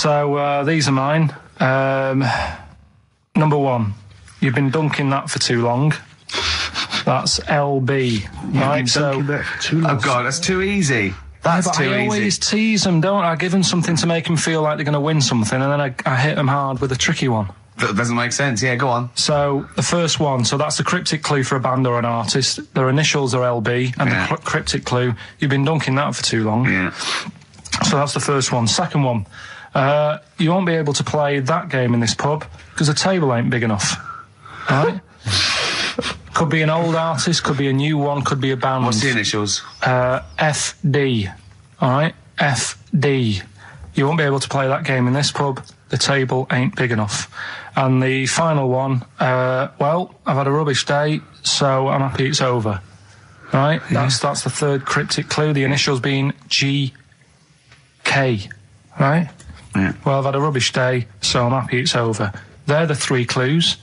So these are mine. Number 1, you've been dunking that for too long. That's LB. Right, so that for too long. Oh God, that's too easy. That's too easy. I always tease them, don't I? I give them something to make them feel like they're going to win something, and then I hit them hard with a tricky one. That doesn't make sense. Yeah, go on. So the first one, so that's the cryptic clue for a band or an artist. Their initials are LB, and the cryptic clue, you've been dunking that for too long. Yeah. So that's the first one. Second one, you won't be able to play that game in this pub because the table ain't big enough. Right? Could be an old artist, could be a new one, could be a band. What's the initials? FD. All right? FD. You won't be able to play that game in this pub. The table ain't big enough. And the final one, well, I've had a rubbish day, so I'm happy it's over. Right? That's the third cryptic clue, the initials being GK. Right? Yeah. Well, I've had a rubbish day, so I'm happy it's over. They're the 3 clues.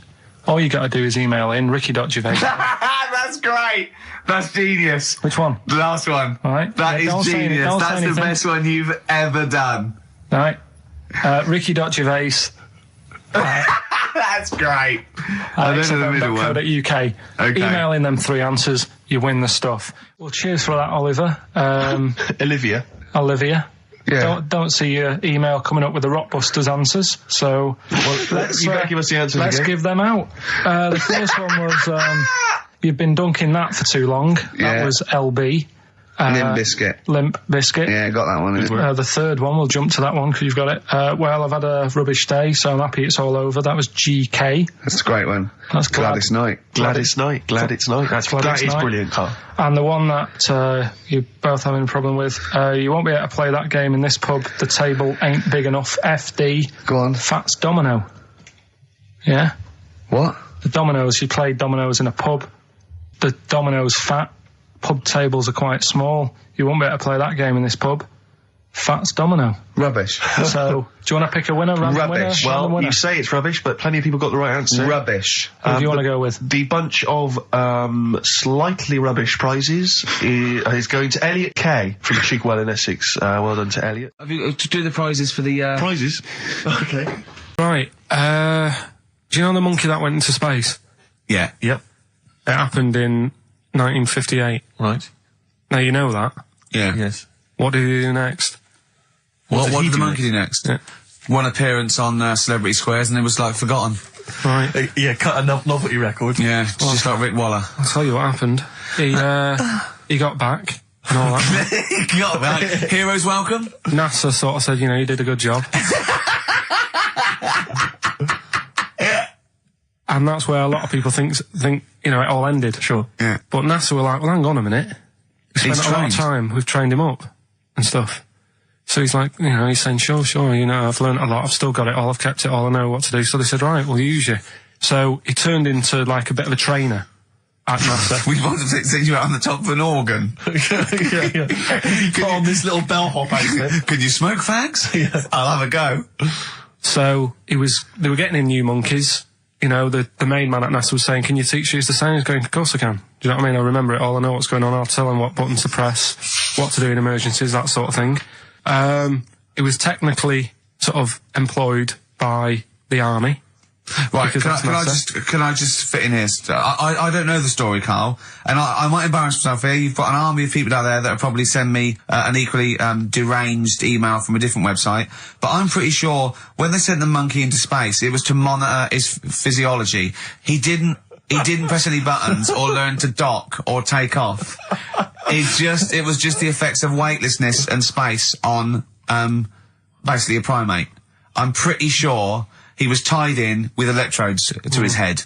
All you got to do is email in ricky.gervais. That's great. That's genius. Which one? The last one. All right. That is genius. That's the best one you've ever done. All right. Ricky.gervais. That's great. I don't know the middle one. .co.uk. Okay. Email in them 3 answers, you win the stuff. Well, cheers for that, Oliver. Olivia. Yeah. Don't see your email coming up with the Rockbusters answers, so you better give us the answers let's again. give them out. The first one was you've been dunking that for too long. That was LB. Limp Bizkit. Limp Bizkit. Yeah, got that one. The third one, we'll jump to that one because you've got it. Well, I've had a rubbish day, so I'm happy it's all over. That was GK. That's a great one. That's Glad It's Night. Glad it's night. Glad it's night. That is brilliant, Carl. And the one that you're both having a problem with, you won't be able to play that game in this pub. The table ain't big enough. FD. Go on. Fats Domino. Yeah? What? The dominoes, you play dominoes in a pub. The dominoes fat. Pub tables are quite small. You won't be able to play that game in this pub. Fats Domino. Rubbish. So, do you want to pick a winner? Rubbish. Winner? Well, you say it's rubbish, but plenty of people got the right answer. Rubbish. Who do you want to go with? The bunch of slightly rubbish prizes is going to Elliot K from Cheekwell in Essex. Well done to Elliot. Have you to do the prizes for the Prizes? Okay. Right. Do you know the monkey that went into space? Yeah. Yep. It happened in 1958. Right. Now you know that. Yeah. Yes. What did he do next? What did the monkey do next? Yeah. One appearance on Celebrity Squares and it was like forgotten. Right. Yeah, cut a novelty record. Yeah, just like Rick Waller. I'll tell you what happened. He got back and all that. He got back. Heroes welcome. NASA sort of said, you know, you did a good job. And that's where a lot of people think, you know, it all ended. Sure. Yeah. But NASA were like, well, hang on a minute. We spent a lot of time, we've trained him up and stuff. So he's like, you know, he's saying, sure, you know, I've learned a lot, I've still got it all, I've kept it all, I know what to do. So they said, right, we'll use you. So he turned into like a bit of a trainer at NASA. We wanted to send you out on the top of an organ. yeah. Put on this little bellhop outfit. Could you smoke fags? Yeah. I'll have a go. So they were getting in new monkeys. You know, the main man at NASA was saying, can you teach us the sound? He's going, of course I can. Do you know what I mean? I remember it all, I know what's going on, I'll tell him what buttons to press, what to do in emergencies, that sort of thing. It was technically sort of employed by the army. Right, can I just fit in here? I don't know the story, Carl, and I might embarrass myself here. You've got an army of people out there that will probably send me an equally deranged email from a different website, but I'm pretty sure when they sent the monkey into space, it was to monitor his physiology. He didn't press any buttons or learn to dock or take off. It was just the effects of weightlessness and space on basically a primate. I'm pretty sure he was tied in with electrodes to his head.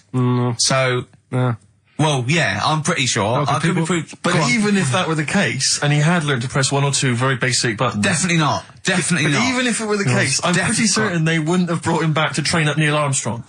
So, well, yeah, I'm pretty sure. I could be proved. But even if that were the case, and he had learned to press one or two very basic buttons. Definitely not. Definitely not. Even if it were the case, I'm pretty certain they wouldn't have brought him back to train up Neil Armstrong.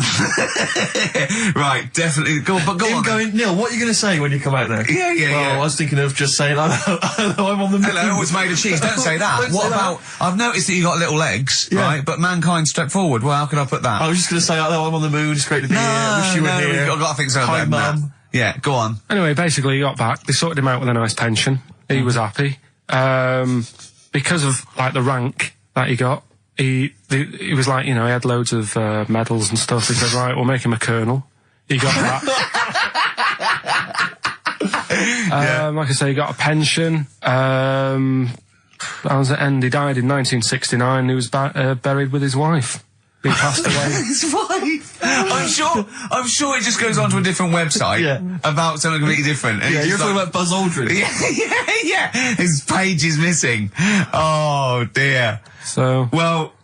Right, definitely. Go on. Going, Neil, what are you going to say when you come out there? Yeah. I was thinking of just saying, hello, I'm on the moon. Hello, it's made of cheese. Don't say that. What about, I've noticed that you got little legs, right? But mankind stepped forward. Well, how could I put that? I was just going to say, hello, I'm on the moon. It's great to be here. Wish you were here. I've got to think so. Hi, Mum. Yeah, go on. Anyway, basically he got back, they sorted him out with a nice pension. He was happy. Because of, like, the rank that he got, he was like, you know, he had loads of medals and stuff. He said, right, we'll make him a colonel. He got that. Like I say, he got a pension. That was the end. He died in 1969. He was buried with his wife. He passed away. His wife. I'm sure it just goes on to a different website about something completely different. And You're talking about Buzz Aldrin. Yeah. His page is missing. Oh dear. So well,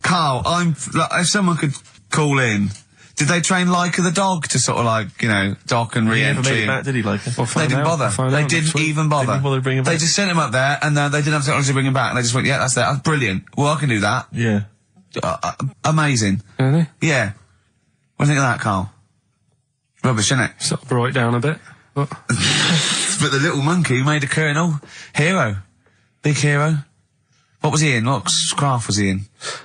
Karl, if someone could call in. Did they train Leica the dog to sort of like, you know, dock and re-entry? He never made it back, did he, Leica? They didn't bother. They didn't even bother. They didn't bother to bring him back. They just sent him up there, and they didn't have technology to bring him back. And they just went, yeah, that's that. That's brilliant. Well, I can do that. Yeah. Amazing. Really? Yeah. What do you think of that, Karl? Rubbish, isn't it? Sort of brought it down a bit. But But the little monkey made a colonel. Hero. Big hero. What was he in? What craft was he in?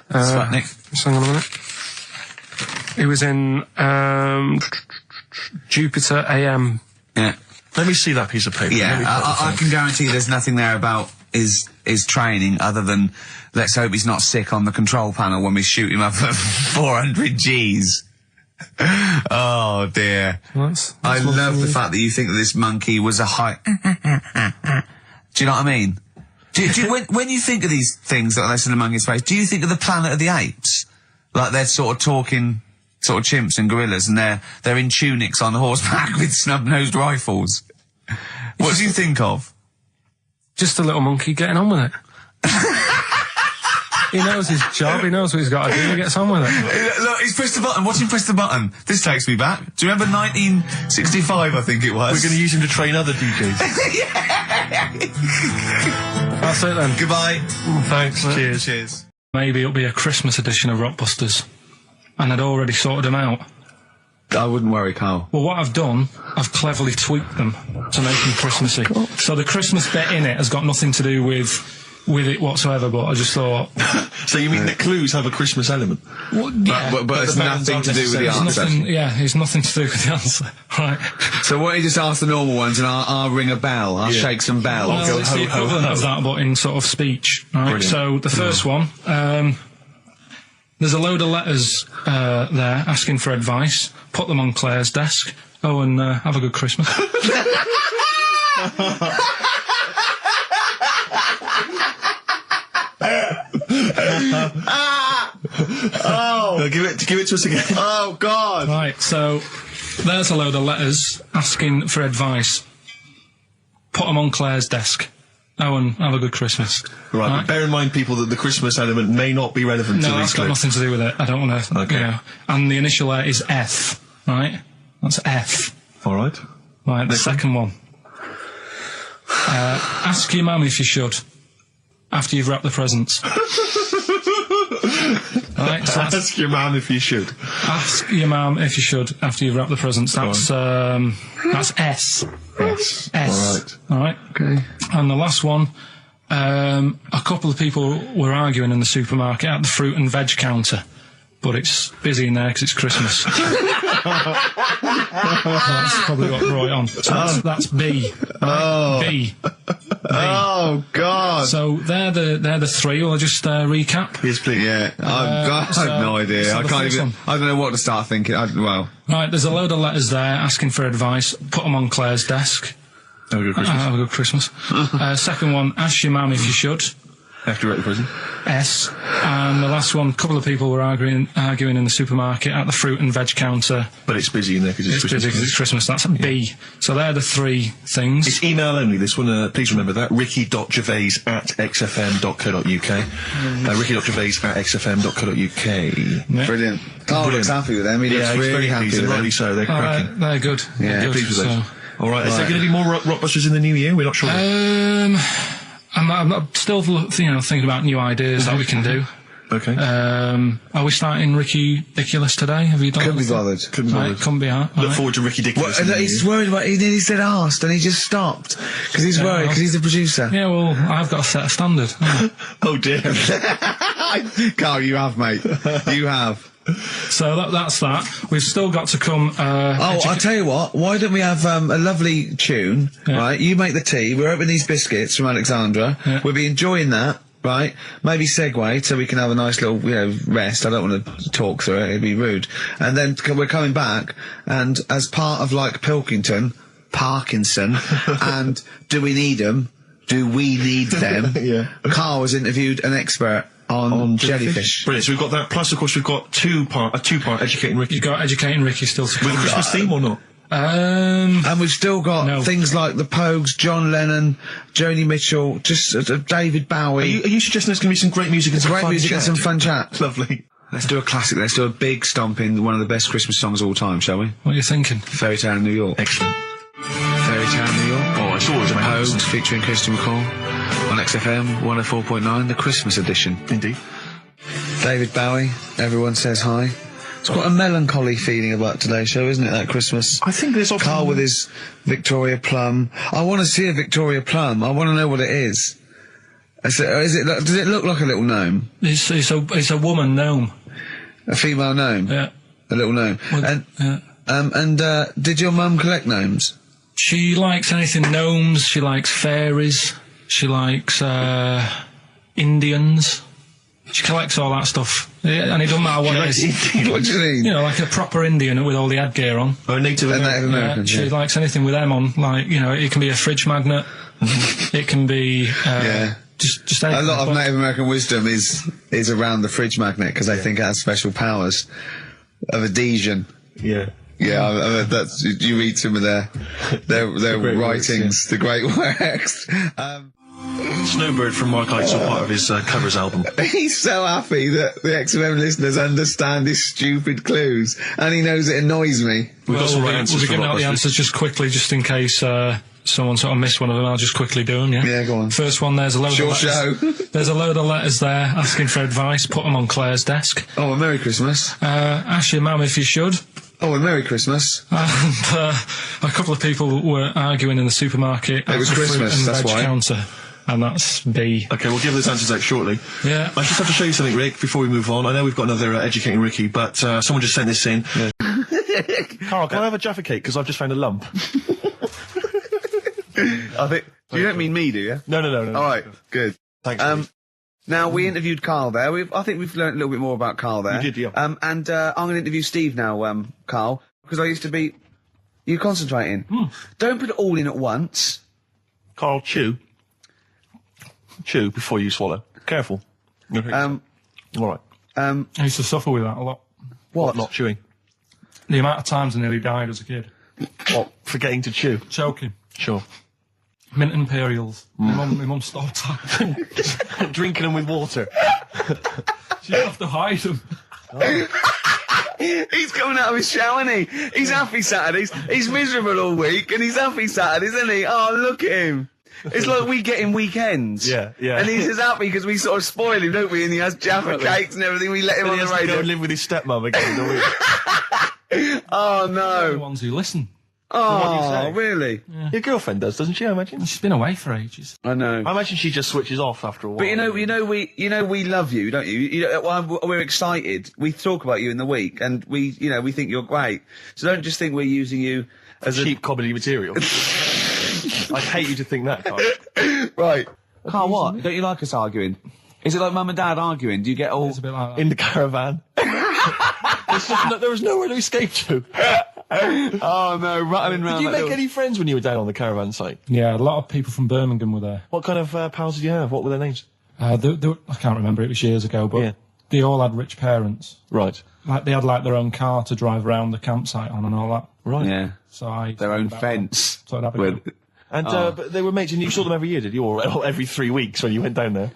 Sputnik. Just hang on a minute. He was in Jupiter AM. Yeah. Let me see that piece of paper. Yeah, I can guarantee there's nothing there about his training other than let's hope he's not sick on the control panel when we shoot him up at 400 Gs. Oh dear. I love the fact that you think that this monkey was a high... Do you know what I mean? When you think of these things that are less in the monkey's face, do you think of the Planet of the Apes? Like they're sort of talking... sort of chimps and gorillas, and they're in tunics on horseback with snub-nosed rifles. What do you think of? Just a little monkey getting on with it. He knows his job, he knows what he's got to do, he gets on with it. Look, he's pressed the button. Watch him press the button. This takes me back. Do you remember 1965, I think it was? We're going to use him to train other DJs. That's it then. Goodbye. Thanks. Cheers. Cheers. Maybe it'll be a Christmas edition of Rockbusters. And I'd already sorted them out. I wouldn't worry, Karl. Well, what I've done, I've cleverly tweaked them to make them Christmassy. So the Christmas bit in it has got nothing to do with it whatsoever, but I just thought... So you mean the clues have a Christmas element? Well, yeah, but it's nothing to do with the answer. It's nothing to do with the answer. Right. So why don't you just ask the normal ones and I'll ring a bell. I'll shake some bells. Well, it's the equivalent of that, but in sort of speech. Right. Brilliant. So the first one... there's a load of letters there asking for advice. Put them on Claire's desk. Oh, and have a good Christmas. Give it to us again. Oh, God. Right, so there's a load of letters asking for advice. Put them on Claire's desk. Oh, and have a good Christmas. Right, but bear in mind, people, that the Christmas element may not be relevant to these No, that's got nothing to do with it. I don't want to... Okay. You know. And the initial letter is F, right? That's F. All right. Right, the second one. Ask your mum if you should, after you've wrapped the presents. Right, so ask your mum if you should. Ask your mum if you should, after you've wrapped the presents. That's S. Yes. S. All right. Okay. And the last one, a couple of people were arguing in the supermarket at the fruit and veg counter, but it's busy in there because it's Christmas. That's probably what brought it on. So that's B. Right? B. Oh, God. So they're the three. Will I just recap? Yes, please. Yeah, I have no idea. so I can't even... I don't know what to start thinking. Right, there's a load of letters there asking for advice. Put them on Claire's desk. Have a good Christmas. Have a good Christmas. Second one, ask your mum if you should. After you're at the prison. S. And the last one, a couple of people were arguing in the supermarket at the fruit and veg counter. But it's busy in there because it's Christmas. Busy because it's Christmas. That's a B. So they're the three things. It's email only, this one. Please remember that. ricky.gervais@xfm.co.uk. ricky.gervais@xfm.co.uk. Yeah. Brilliant. Carl looks happy with them. He looks really happy with them. Rightly so. They're cracking. They're good. Yeah. They're good. Pleased with those. All right. Is there going to be more Rockbusters in the new year? We're not sure. I'm still, thinking about new ideas that we can do. Okay. Are we starting Ridiculous today? Have you done? Couldn't be bothered. Couldn't be hard. Look forward to Ridiculous. He's worried about. He nearly said asked, and he just stopped because he's worried because he's the producer. Yeah, well, I've got to set a standard. Oh dear. Carl, you have, mate. You have. So that's that. We've still got to come... I'll tell you what, why don't we have a lovely tune, right? You make the tea, we're opening these biscuits from Alexandra, we'll be enjoying that, right? Maybe segue so we can have a nice little, rest. I don't want to talk through it, it'd be rude. And then we're coming back, and as part of, like, Pilkington, Parkinson, and Do We Need Them? Do We Need Them? Yeah. Karl has interviewed an expert on jellyfish. Brilliant. So we've got that. Plus, of course, we've got a two-part Educating Ricky. You've got Educating Ricky still to come. With a Christmas theme or not? And we've still got things like the Pogues, John Lennon, Joni Mitchell, just David Bowie. Are you suggesting there's going to be some great music and some fun chat? And some fun chat. Lovely. Let's do a classic. Let's do a big stomp in one of the best Christmas songs of all time, shall we? What are you thinking? Fairy Tale in New York. Excellent. Fairy Tale in New York. Oh, it's always amazing. Pogues featuring Christian McCall on XFM 104.9, the Christmas edition. Indeed. David Bowie, Everyone Says Hi. It's got a melancholy feeling about today's show, isn't it, that Christmas? I think there's often... Karl with his Victoria Plum. I want to see a Victoria Plum. I want to know what it is. Does it look like a little gnome? It's a woman gnome. A female gnome? Yeah. A little gnome. Did your mum collect gnomes? She likes anything gnomes. She likes fairies. She likes Indians. She collects all that stuff. Yeah, and it doesn't matter what it is. What do you mean? You know, like a proper Indian with all the headgear on. Or a Native American. She likes anything with them on. Like, it can be a fridge magnet. It can be... Just anything. A lot of Native American wisdom is around the fridge magnet, because they think it has special powers of adhesion. Yeah. Yeah, that's, you read some of their writings, the great works. Snowbird from Mark Heights are part of his covers album. He's so happy that the XFM listeners understand his stupid clues, and he knows it annoys me. We've got some right answers. We'll be giving out the answers just quickly, just in case someone sort of missed one of them. I'll just quickly do them, yeah? Yeah, go on. First one, there's a load of letters. There's a load of letters there asking for advice. Put them on Claire's desk. Oh, a Merry Christmas. Ask your mum if you should. Oh, a Merry Christmas. And a couple of people were arguing in the supermarket. It was Christmas, that's why. Counter. And that's B. Okay, we'll give those answers out shortly. Yeah. I just have to show you something, Rick, before we move on. I know we've got another Educating Ricky, but someone just sent this in. Yeah. Karl, can I have a Jaffa cake? Because I've just found a lump. I think... You don't mean me, do you? No. All right, good. Thanks. Now, we interviewed Karl there. I think we've learned a little bit more about Karl there. We did, yeah. And I'm going to interview Steve now, Karl, because I used to be... You concentrating. Don't put it all in at once. Karl, chew. Chew before you swallow. Careful. All right. I used to suffer with that a lot. What? Not chewing. The amount of times I nearly died as a kid. What? Forgetting to chew. Choking. Sure. Mint Imperials. My mum stopped that. Drinking them with water. She'd have to hide them. He's coming out of his shower, isn't he? He's happy Saturdays. He's miserable all week, and he's happy Saturdays, isn't he? Oh, look at him. It's like we get him weekends. Yeah. And he's just happy because we sort of spoil him, don't we? And he has Jaffa cakes and everything. We let him on the radio. He has to go live with his stepmum again in the week. Oh, no. They're the ones who listen. Oh, really? Yeah. Your girlfriend does, doesn't she, I imagine? She's been away for ages. I know. I imagine she just switches off after a while. But we love you, don't you? We're excited. We talk about you in the week, and we think you're great. So don't just think we're using you as cheap comedy material. I hate you to think that, Karl. Right. Karl, what? Don't you like us arguing? Is it like mum and dad arguing? Do you get all... It's a bit like that. In the caravan? There was nowhere to escape to. Oh, no, rattling round. Did you make any friends when you were down on the caravan site? Yeah, a lot of people from Birmingham were there. What kind of pals did you have? What were their names? I can't remember, it was years ago, but they all had rich parents. Right. Like, they had, their own car to drive around the campsite on and all that. Right. Yeah. So their own fence. So that'd be And but they were mates, and you saw them every year, did you? Or every 3 weeks when you went down there?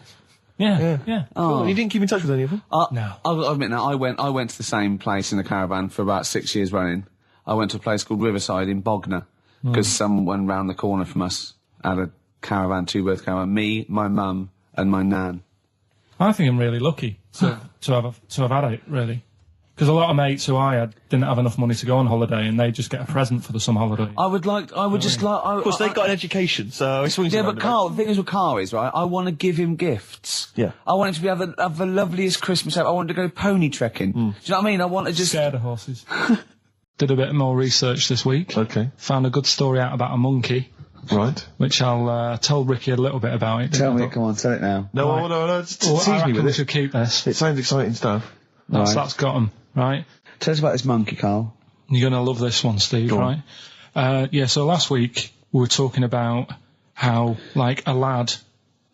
Yeah. Oh. You didn't keep in touch with any of them? No. I'll admit now, I went to the same place in the caravan for about 6 years running. I went to a place called Riverside in Bognor, because someone round the corner from us had a caravan, two-berth caravan. Me, my mum, and my nan. I think I'm really lucky to have had it, really. Because a lot of mates who I had didn't have enough money to go on holiday, and they just get a present for the summer holiday. Of course, they got an education, so it swings around. But Karl, the thing is with Karl is, right, I want to give him gifts. Yeah. I want him to have the loveliest Christmas ever. I want him to go pony trekking. Do you know what I mean? I want to just... Scared of horses. Did a bit more research this week. Okay. Found a good story out about a monkey. Right. which I'll tell Ricky a little bit about it. Tell me, come on, tell it now. No, no, tease I me reckon with we it. should keep this. It sounds exciting stuff. That's got 'em, right? Tell us about this monkey, Carl. You're going to love this one, Steve, Go right? So last week we were talking about how, like, a lad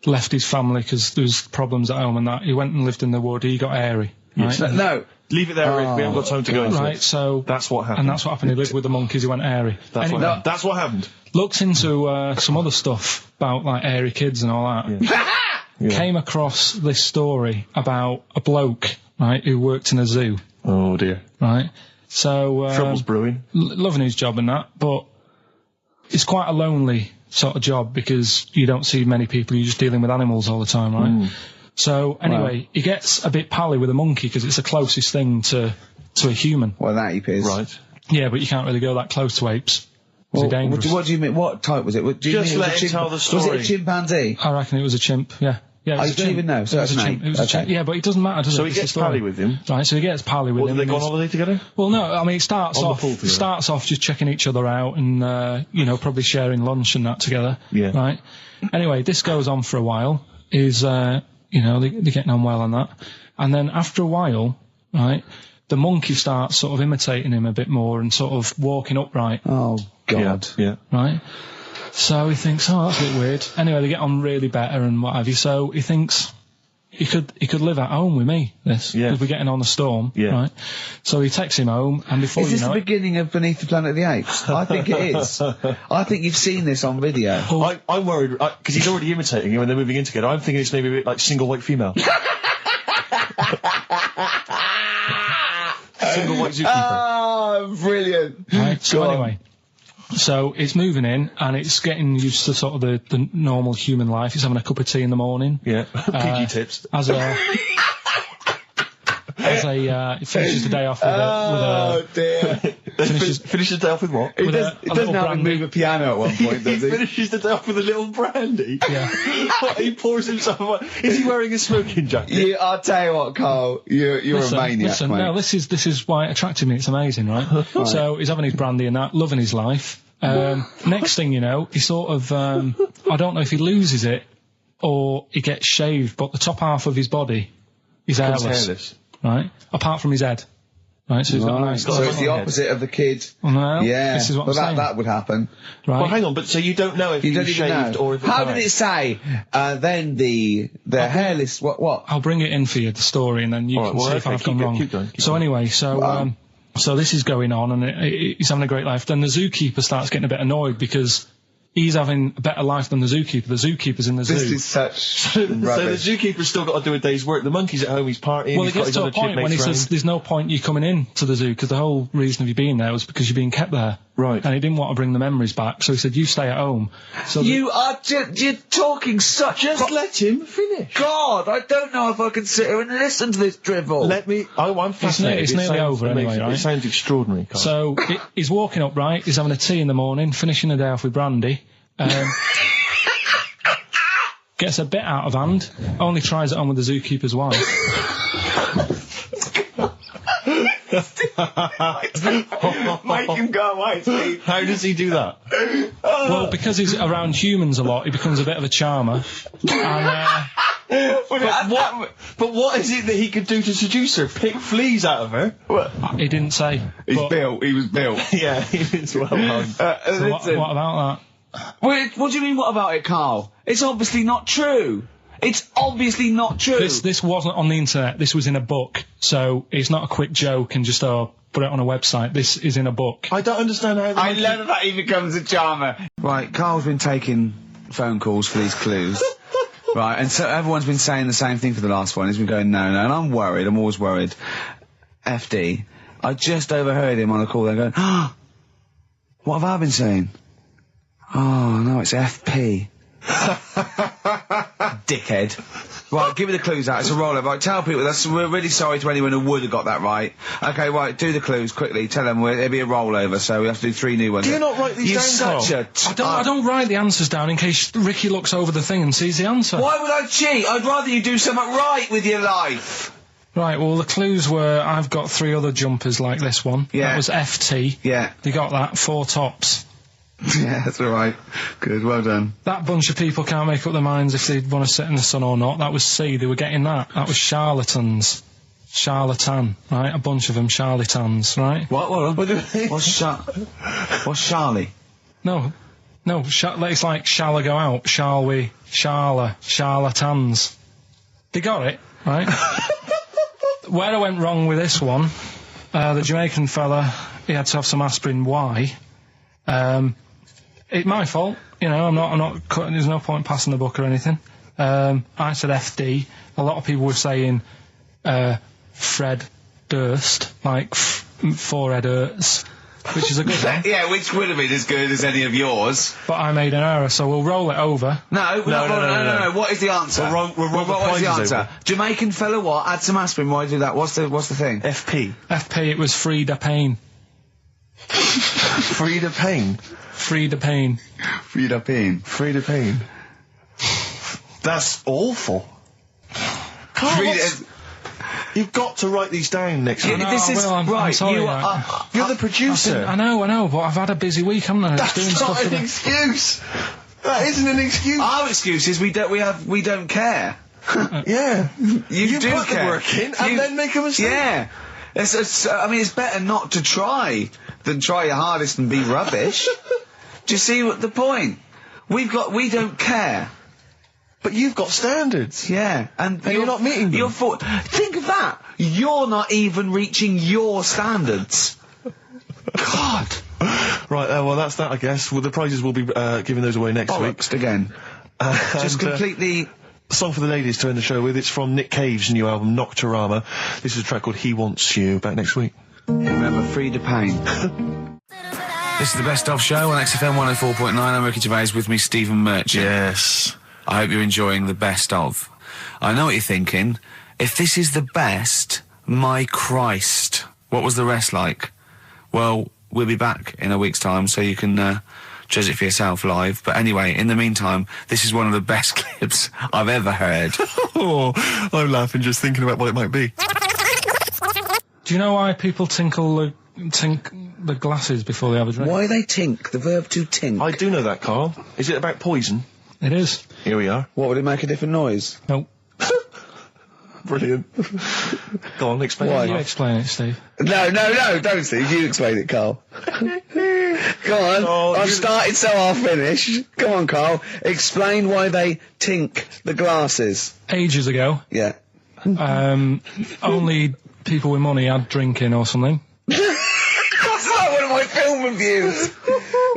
left his family because there was problems at home and that. He went and lived in the wood. He got airy. Right? No. Leave it there, Rick. We haven't got time to go into Right, it. so... That's what happened. And that's what happened. He lived with the monkeys. He went airy. That's what happened. Looked into some other stuff about, like, airy kids and all that. Yeah. Came across this story about a bloke, right, who worked in a zoo. Oh, dear. Right? So... Trouble's brewing. Loving his job and that, but it's quite a lonely sort of job because you don't see many people. You're just dealing with animals all the time, right? So, anyway, he gets a bit pally with a monkey because it's the closest thing to a human. Well, that ape is. Right. Yeah, but you can't really go that close to apes. Well, They're dangerous. what do you mean? What type was it? Do you Just mean let him tell the story. Was it a chimpanzee? I reckon it was a chimp, yeah. Yeah, it was you a don't chimp. even know, so It was that's a an chimp. ape. It was a chimp. Okay. Yeah, but it doesn't matter, does it? So he It's the gets story. pally with him. Right, so he gets pally with What, him. do they go on and holiday together? well, no, I mean, it starts On the off pool together. just checking each other out and, probably sharing lunch and that together. Yeah. Right? Anyway, this goes on for a while. They're getting on well on that. And then after a while, right, the monkey starts sort of imitating him a bit more and sort of walking upright. Oh, God. Yeah. Right? So he thinks, oh, that's a bit weird. Anyway, they get on really better and what have you. So he thinks he could live at home with me, this. Yeah. Because we're getting on a storm. Yeah. Right? So he takes him home and before Is this you know the it... beginning of Beneath the Planet of the Apes? I think it is. I think you've seen this on video. I'm worried, because he's already imitating him and they're moving in together. I'm thinking it's maybe a bit like Single White Female. Single White Zookeeper. Oh, brilliant. Right, so Go on. anyway, so it's moving in and it's getting used to sort of the normal human life. It's having a cup of tea in the morning. Yeah. PG tips. It finishes the day off with Oh, dear. Finishes the day off with what? He with does, a he doesn't little have to brandy. move a piano at one point, does he? Finishes the day off with a little brandy? Yeah. He pours himself a... Is he wearing a smoking jacket? I'll tell you what, Carl. You're a maniac, listen, mate. no, this is why it attracted me. It's amazing, right? So he's having his brandy and that, loving his life. Next thing you know, he sort of, I don't know if he loses it or he gets shaved, but the top half of his body is hairless. Right? Apart from his head. Right, so he's got a nice... So it's the opposite of the kid. No, Yeah. this is what well, I'm saying. that would happen. Right? Well, hang on, but so you don't know if You he don't was even shaved know. or if How did it say? Then the hairless... What? I'll bring it in for you, the story, and then you can see if I've gone wrong. Keep going. So anyway, so this is going on, and he's having a great life. Then the zookeeper starts getting a bit annoyed because he's having a better life than the zookeeper. The zookeeper's in the zoo. This is such So the rubbish. zookeeper's still got to do a day's work. The monkey's at home, he's partying. Well, he's it got gets his to a other point when he chipmates says round. there's no point you coming in to the zoo because the whole reason of you being there was because you're being kept there. Right. And he didn't want to bring the memories back, so he said, you stay at home. So You are you're talking such... Just let him finish. God, I don't know if I can sit here and listen to this drivel. I'm fascinated. It's It nearly sounds over anyway, amazing. right? It sounds extraordinary, Carl. So he's walking up, right? He's having a tea in the morning, finishing the day off with brandy. Gets a bit out of hand. Only tries it on with the zookeeper's wife. Make him go away, Steve. How does he do that? Well, because he's around humans a lot, he becomes a bit of a charmer. And, But what is it that he could do to seduce her? Pick fleas out of her? he didn't say. He was built. Yeah, it's well done. So what about that? Wait, what do you mean, what about it, Carl? It's obviously not true. It's obviously not true. This wasn't on the internet. This was in a book. So it's not a quick joke and just put it on a website. This is in a book. I don't understand how the I monkey... love that he becomes a charmer. Right, Carl's been taking phone calls for these clues. Right, and so everyone's been saying the same thing for the last one. He's been going, no, and I'm worried. I'm always worried. FD, I just overheard him on the call there going, what have I been saying? Oh, no, it's FP. Dickhead. Right, give me the clues out. It's a rollover. Right, tell people we're really sorry to anyone who would have got that right. Okay, right, do the clues quickly. Tell them it'll be a rollover, so we have to do 3 new ones. Do you not write these down, You're Carl? such a... I don't write the answers down in case Ricky looks over the thing and sees the answer. Why would I cheat? I'd rather you do something right with your life. Right, well, the clues were I've got 3 other jumpers like this one. Yeah. That was FT. Yeah. They got that. 4 tops. Yeah, that's all right. Good, well done. That bunch of people can't make up their minds if they want to sit in the sun or not. That was C, they were getting that. That was charlatans. Charlatan, right? A bunch of them charlatans, right? What What's Charlie? No, it's like, shall I go out? Shall we? Charlatans. They got it, right? Where I went wrong with this one, the Jamaican fella, he had to have some aspirin. Why? It's my fault, you know, I'm not cutting, there's no point passing the book or anything. I said FD. A lot of people were saying, Fred Durst, like, forehead hurts, which is a good one. Yeah, which would have been as good as any of yours. But I made an error, so we'll roll it over. No. What is the answer? What is the answer? Over. Jamaican fella, what? Add some aspirin. Why do that? What's the thing? FP. FP, it was Frida Payne. Frida Payne. Frida Payne. Frida Payne. Frida Payne. That's awful. You've got to write these down next week. I'm sorry, you're the producer. I know, but I've had a busy week, haven't I? That's not an excuse. That isn't an excuse. Our excuse is we don't care. Yeah. You do put care. the work in and then make a mistake. Yeah. It's better not to try than try your hardest and be rubbish. Do you see what the point? We don't care. But you've got standards. Yeah, and you're not meeting them. Think of that. You're not even reaching your standards. God. Right, well, that's that, I guess. Well, the prizes will be giving those away next week. Again. Just completely... Song for the ladies to end the show with. It's from Nick Cave's new album, Nocturama. This is a track called He Wants You. Back next week. Remember, Frida Payne. This is the Best Of Show on XFM 104.9. I'm Ricky Gervais, with me, Stephen Merchant. Yes. I hope you're enjoying the best of. I know what you're thinking. If this is the best, my Christ, what was the rest like? Well, we'll be back in a week's time, so you can judge it for yourself live. But anyway, in the meantime, this is one of the best clips I've ever heard. Oh, I'm laughing just thinking about what it might be. Do you know why people tink the glasses before they have a drink? Why they tink? The verb to tink. I do know that, Carl. Is it about poison? It is. Here we are. What, would it make a different noise? Nope. Brilliant. Go on, explain Why? it. You explain it, Steve. No, don't, Steve. You explain it, Carl. Go on. Oh, I've started, so I'll finish. Come on, Carl. Explain why they tink the glasses. Ages ago, Yeah. only people with money had drinking or something. That's like one of my film reviews.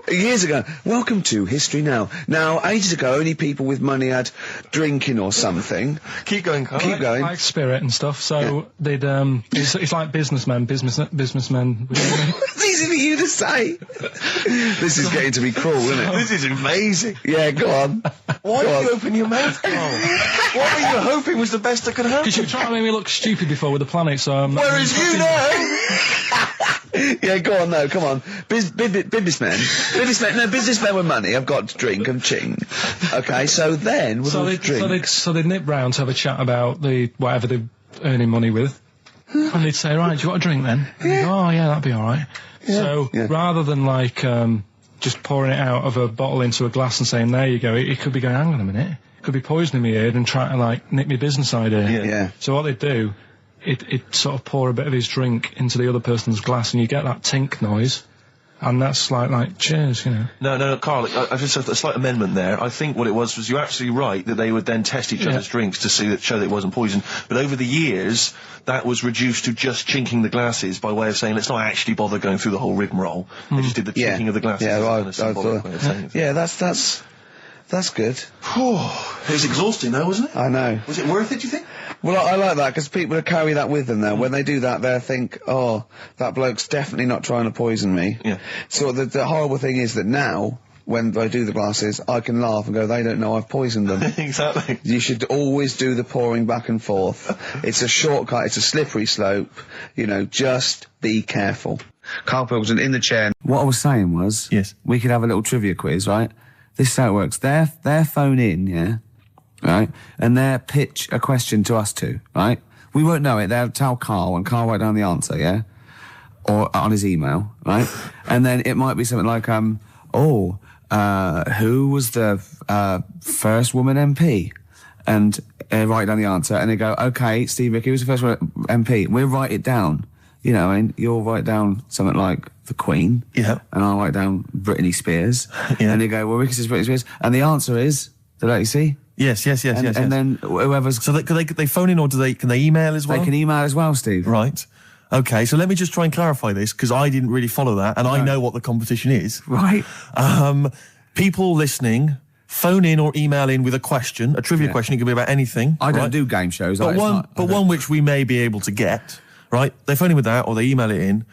Years ago. Welcome to History Now. Now, ages ago, only people with money had drinking or something. Keep going, Carl. Keep going. Like spirit and stuff, so they'd, it's like businessmen. It's easy for you to say. This is getting to be cruel, isn't it? This is amazing. Yeah, go on. Why did you open your mouth, Carl? What were you hoping was the best that could happen? Because you were trying to make me look stupid before with the planet, so Whereas you know... Yeah, go on, no, come on. Businessmen with money have got to drink and ching. Okay, so then with all the drinks... So they'd nip round to have a chat about whatever they're earning money with. And they'd say, right, do you want a drink then? And they'd go, oh yeah, that'd be alright. Yeah. So, rather than like, just pouring it out of a bottle into a glass and saying, there you go, it could be going, hang on a minute, it could be poisoning me here and trying to like nip my business idea. Yeah. So what they'd do, it sort of pour a bit of his drink into the other person's glass and you get that tink noise. And that's like cheers, you know. No, Carl, I just have a slight amendment there. I think what it was you're absolutely right that they would then test each other's drinks to show that it wasn't poison. But over the years, that was reduced to just chinking the glasses by way of saying, let's not actually bother going through the whole rigmarole. They just did the chinking of the glasses. Yeah, that's good. It was exhausting though, wasn't it? I know. Was it worth it, do you think? Well, I like that, because people carry that with them now. When they do that, they think, oh, that bloke's definitely not trying to poison me. Yeah. So the horrible thing is that now, when I do the glasses, I can laugh and go, they don't know I've poisoned them. Exactly. You should always do the pouring back and forth. It's a shortcut, it's a slippery slope. You know, just be careful. Karl Pilkington in the chair. What I was saying was... Yes. We could have a little trivia quiz, right? This is how it works. Their phone in, yeah? Right? And they'll pitch a question to us two, right? We won't know it. They'll tell Carl, and Carl write down the answer, yeah? Or on his email, right? And then it might be something like, Who was the first woman MP? And write down the answer, and they go, okay, Steve Ricky was the first MP. We'll write it down. You know, I mean, you'll write down something like the Queen. Yeah. And I'll write down Britney Spears. Yeah. And they go, well, Ricky says Britney Spears. And the answer is, did I let you see? Yes. And then whoever's... So they phone in, or can they email as well? They can email as well, Steve. Right. Okay, so let me just try and clarify this, because I didn't really follow that, and I know what the competition is. Right. People listening, phone in or email in with a question, a trivia question. It could be about anything. I don't do game shows. But one which we may be able to get, right? They phone in with that, or they email it in.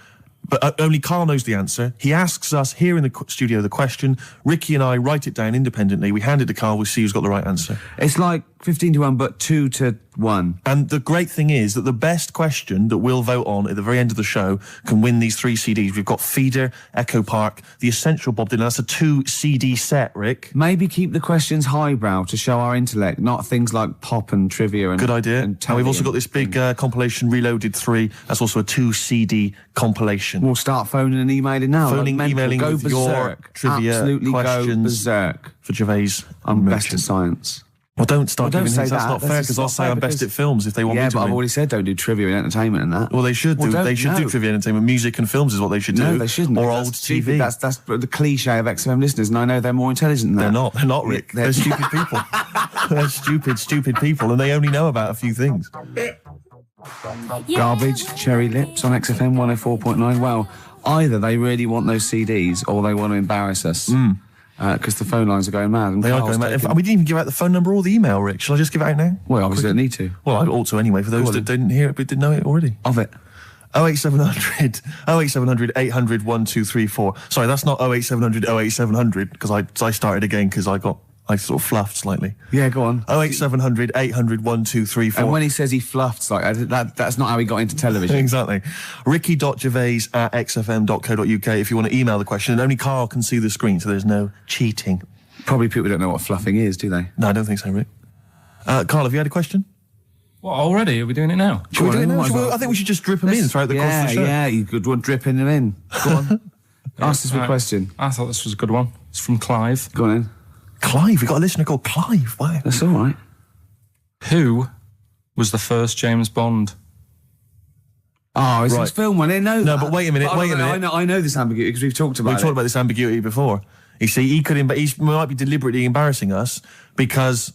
But only Karl knows the answer. He asks us here in the studio the question. Ricky and I write it down independently. We hand it to Karl. We see who's got the right answer. It's like 15-1, but 2-1. And the great thing is that the best question that we'll vote on at the very end of the show can win these 3 CDs. We've got Feeder, Echo Park, The Essential Bob Dylan. That's a 2 CD set, Rick. Maybe keep the questions highbrow to show our intellect, not things like pop and trivia. Good idea. And we've also got this big compilation, Reloaded 3. That's also a 2 CD compilation. We'll start phoning and emailing now. Emailing go with berserk. your trivia Absolutely questions go berserk. For Gervais. I'm best at science. Well, don't start giving say hints. That's not fair, because I'll say I'm best at films if they want me to. Yeah, but I've win. already said don't do trivia and entertainment and that. Well, they should do. They should do trivia and entertainment. Music and films is what they should do. No, they shouldn't. Or That's old stupid. TV. That's the cliche of XFM listeners, and I know they're more intelligent than that. They're not, Rick. They're stupid people. They're stupid people, and they only know about a few things. Garbage, Cherry Lips on XFM 104.9. Well, either they really want those CDs, or they want to embarrass us. Because the phone lines are going mad. And They are going mad. We didn't even give out the phone number or the email, Rick. Shall I just give it out now? Well, obviously don't need to. Well, I ought to anyway, for those that didn't hear it but didn't know it already. Of it. 08700 800 1234. Sorry, that's not 08700 08700, because I started again because I sort of fluffed slightly. Yeah, go on. 08700 800 1234. And when he says he fluffed, like that's not how he got into television. Exactly. Ricky.gervais@xfm.co.uk if you want to email the question, and only Karl can see the screen, so there's no cheating. Probably people don't know what fluffing is, do they? No, I don't think so, Rick. Karl, have you had a question? What, already? Are we doing it now? Should we do it now? I think we should just drip them in throughout the course of the show. Yeah, you could one dripping them in. Go on. Ask us a question. I thought this was a good one. It's from Clive. Go on in. Clive, we've got a listener called Clive. Wow. That's all right. Who was the first James Bond? Oh, it's this film one. They know No, that. but wait a minute. I know this ambiguity because we've talked about it. We've talked about this ambiguity before. You see, he might be deliberately embarrassing us because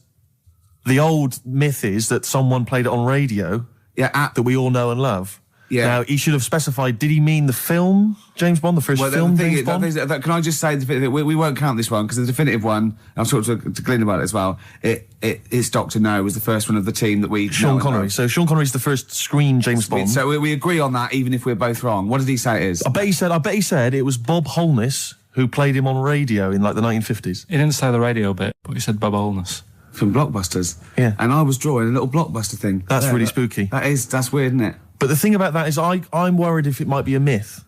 the old myth is that someone played it on radio that we all know and love. Yeah. Now, he should have specified, did he mean the film James Bond, the first film James Bond? Can I just say, we won't count this one because the definitive one, I've talked to Glyn about it as well, it's Dr. No was the first one of the team that we Sean Connery. So Sean Connery's the first screen James Bond. So we agree on that even if we're both wrong. What did he say it is? I bet he said it was Bob Holness who played him on radio in like the 1950s. He didn't say the radio bit, but he said Bob Holness. From Blockbusters. Yeah. And I was drawing a little Blockbuster thing. That's really spooky. That's weird, isn't it? But the thing about that is I'm worried if it might be a myth.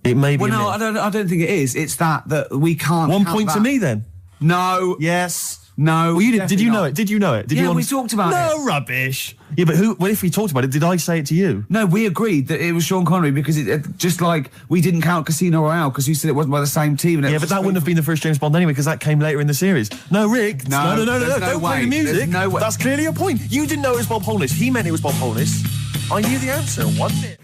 It may be a myth. I don't think it is. It's that we can't. 1 point to me then. No. Yes. No. Well, you did you know it? Did you know it? We talked about it. No rubbish. Yeah, but if we talked about it, did I say it to you? No, we agreed that it was Sean Connery because it just like we didn't count Casino Royale because you said it wasn't by the same team. Yeah, but that wouldn't have been the first James Bond anyway because that came later in the series. No, Rick. No. Don't play the music. There's no way. That's clearly a point. You didn't know it was Bob Holness. He meant it was Bob Holness. I knew the answer, wasn't it?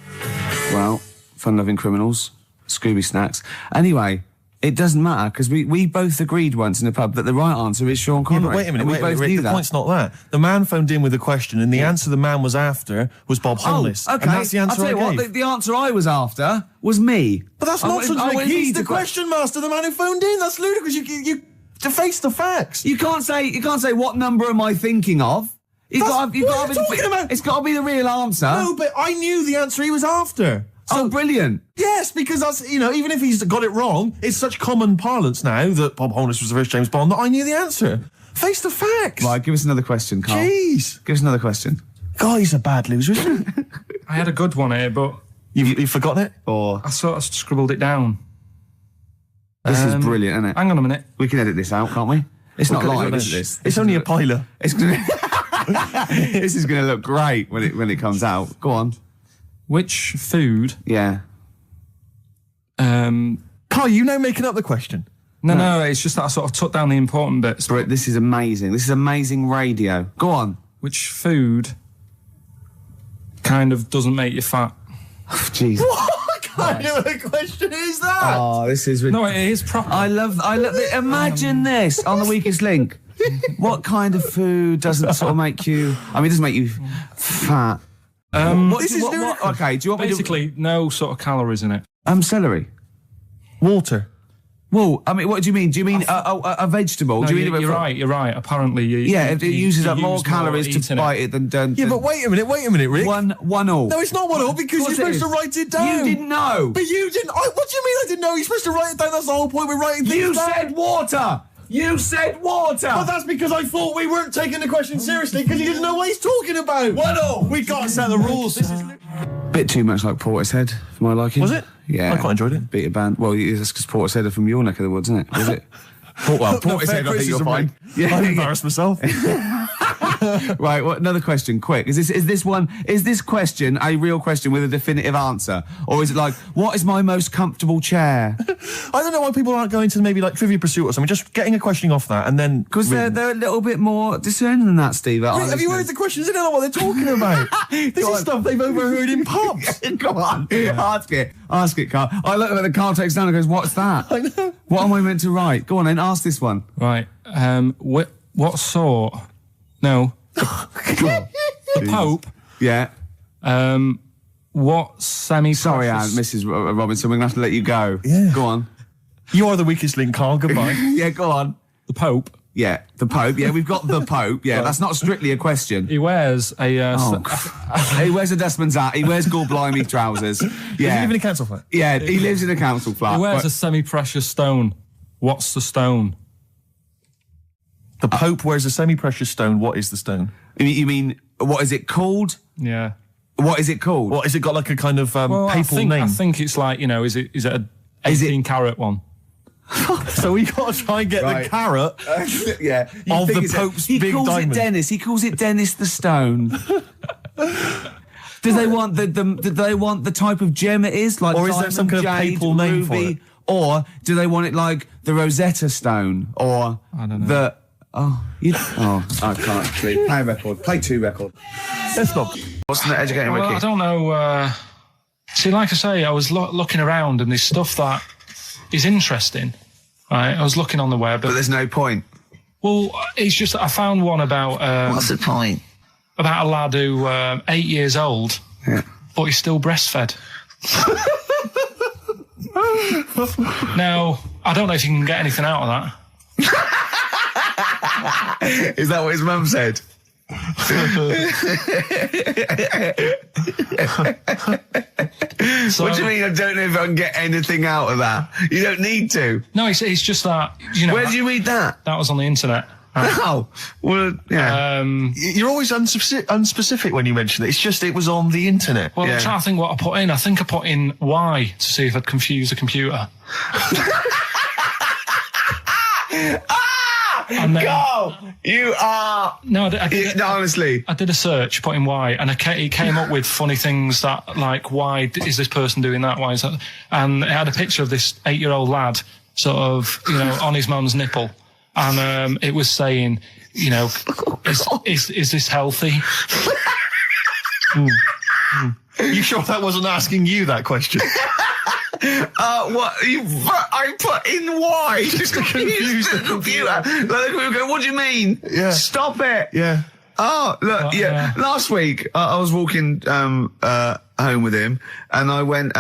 Well, fun-loving criminals, Scooby snacks. Anyway, it doesn't matter because we both agreed once in a pub that the right answer is Sean Connery. Yeah, but wait a minute, Rick, the point's not that. The man phoned in with a question, and the answer the man was after was Bob Holness. Oh, okay. And that's the answer I'll tell you what, the answer I was after was me. But that's nonsense, Rick. He's the question master, the man who phoned in. That's ludicrous. You to face the facts. You can't say what number am I thinking of. It's got to be the real answer. No, but I knew the answer he was after. So brilliant. Yes, because that's, even if he's got it wrong, it's such common parlance now that Bob Holness was the first James Bond that I knew the answer. Face the facts. Right, give us another question, Karl. Jeez. Give us another question. God, he's a bad loser, isn't he? I had a good one here, but... You've forgotten it? Or I sort of scribbled it down. This is brilliant, isn't it? Hang on a minute. We can edit this out, can't we? It's not live, is this? It's only a piler. This is going to look great when it comes out. Go on. Which food... Yeah. Can't Carl, you now making up the question. No, it's just that I sort of took down the important bits. But this is amazing. This is amazing radio. Go on. Which food kind of doesn't make you fat? Jesus. What kind of a question is that? Oh, this is... No, it is proper. I love imagine this on the Weakest Link. What kind of food doesn't sort of make you... I mean, it doesn't make you fat. Okay, do you want me to... Basically, no sort of calories in it. Celery. Water. Well, I mean, what do you mean? Do you mean a vegetable? No, do you mean you're right. Apparently, it uses up more calories to bite it than... Yeah, but wait a minute, Rick. One all. No, it's not 1-all because you're supposed to write it down. You didn't know. But you didn't... what do you mean I didn't know? You're supposed to write it down. That's the whole point. We're writing things down. You said water. You said water. But that's because I thought we weren't taking the question seriously because he didn't know what he's talking about. 1-all. We got to set the rules. Bit too much like Portishead for my liking. Was it? Yeah. I quite enjoyed it. Beat a band. Well, that's because Portishead are from your neck of the woods, isn't it? Was it? Portishead, I think you're fine. Yeah, I'm embarrassed myself. Right, another question, quick. Is this question a real question with a definitive answer? Or is it like, what is my most comfortable chair? I don't know why people aren't going to maybe like Trivia Pursuit or something, just getting a question off that and then... Because they're a little bit more discerning than that, Steve. Have you heard the questions? They don't know what they're talking about. This is stuff they've overheard in pubs. Come on, ask it, Carl. I look at the Carl takes down and goes, what's that? I know. What am I meant to write? Go on then, ask this one. Right. What sort? No. The Pope. Yeah. What semi-precious... Sorry, Anne, Mrs. Robinson, we're going to have to let you go. Yeah. Go on. You are the weakest link, Carl. Goodbye. Yeah, go on. The Pope. Yeah, the Pope. Yeah, we've got the Pope. Yeah, that's not strictly a question. He wears a... He wears a dustman's hat. He wears gall-blimey trousers. Yeah. Does he live in a council flat? Yeah, he lives in a council flat. He wears a semi-precious stone. What's the stone? The Pope wears a semi-precious stone. What is the stone? You mean, what is it called? Yeah. What is it called? What, has it got like a kind of papal name? I think it's like, is it a 18-carat one? So we got to try and get the carrot yeah. of the Pope's big diamond. He calls it Dennis the Stone. Do they want the type of gem it is? Like, or is there some kind of papal name for it? Or do they want it like the Rosetta Stone? Or I don't know. I can't actually. Play a record. Play 2 records. Let's not. What's the educating Ricky? I don't know. See, like I say, I was looking around and there's stuff that is interesting. Right, I was looking on the web. But there's no point. Well, it's just that I found one about... What's the point? About a lad who 8 years old, but he's still breastfed. Now, I don't know if you can get anything out of that. Is that what his mum said? So, what do you mean? I don't know if I can get anything out of that. You don't need to. No, it's just that, Where did you read that? That was on the internet. Oh, well, yeah. You're always unspecific when you mention it. It's just it was on the internet. Well, I'm trying to think what I put in. I think I put in Y to see if I'd confuse a computer. And then, Carl, you are... No, honestly. I did a search, put in Y, and it came up with funny things that, like, why is this person doing that? Why is that? And it had a picture of this 8-year-old lad, sort of, on his mum's nipple. And it was saying, is this healthy? You sure that wasn't asking you that question? What? I put in Y just to confuse the computer. Like, we go, what do you mean? Yeah. Stop it. Yeah. Oh, look, last week, I was walking, home with him, and I went,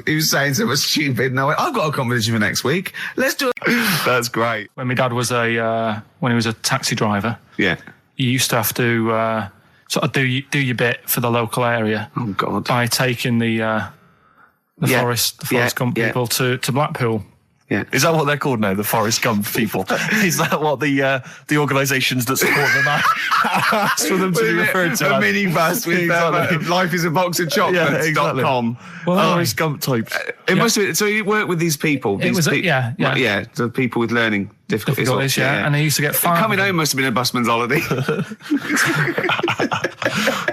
he was saying something stupid, and I went, I've got a competition for next week. Let's do it. That's great. When my dad was when he was a taxi driver, you used to have to, sort of do your bit for the local area. Oh, God. By taking the Forest Gump people to Blackpool. Yeah. Is that what they're called now, the Forrest Gump people? Is that what the organisations that support them asked for them to be referred to? A minibus with Life is a Box of Chocolates.com. Well, Forrest Gump types. It must have been, so you work with these people? The people with learning difficulties. And he used to get 5. Coming home must have been a busman's holiday.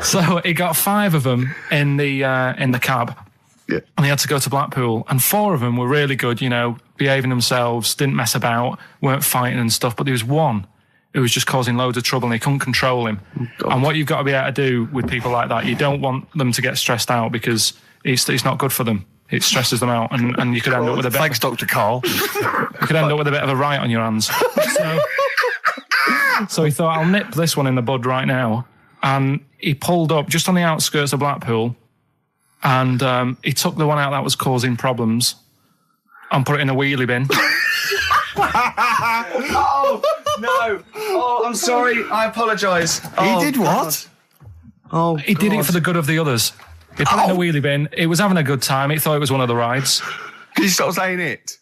So he got 5 of them in the cab. Yeah. And they had to go to Blackpool, and 4 of them were really good, you know, behaving themselves, didn't mess about, weren't fighting and stuff, but there was one who was just causing loads of trouble and they couldn't control him. And what you've got to be able to do with people like that, you don't want them to get stressed out because it's not good for them. It stresses them out, and you could end up with a bit... Thanks, Dr. Karl. You could end up with a bit of a riot on your hands. So he thought, I'll nip this one in the bud right now. And he pulled up just on the outskirts of Blackpool, and he took the one out that was causing problems and put it in a wheelie bin. Oh, no. Oh, I'm sorry. I apologise. He did what? Oh, He did it for the good of the others. He put it in a wheelie bin. He was having a good time. He thought it was one of the rides. Can you stop saying it?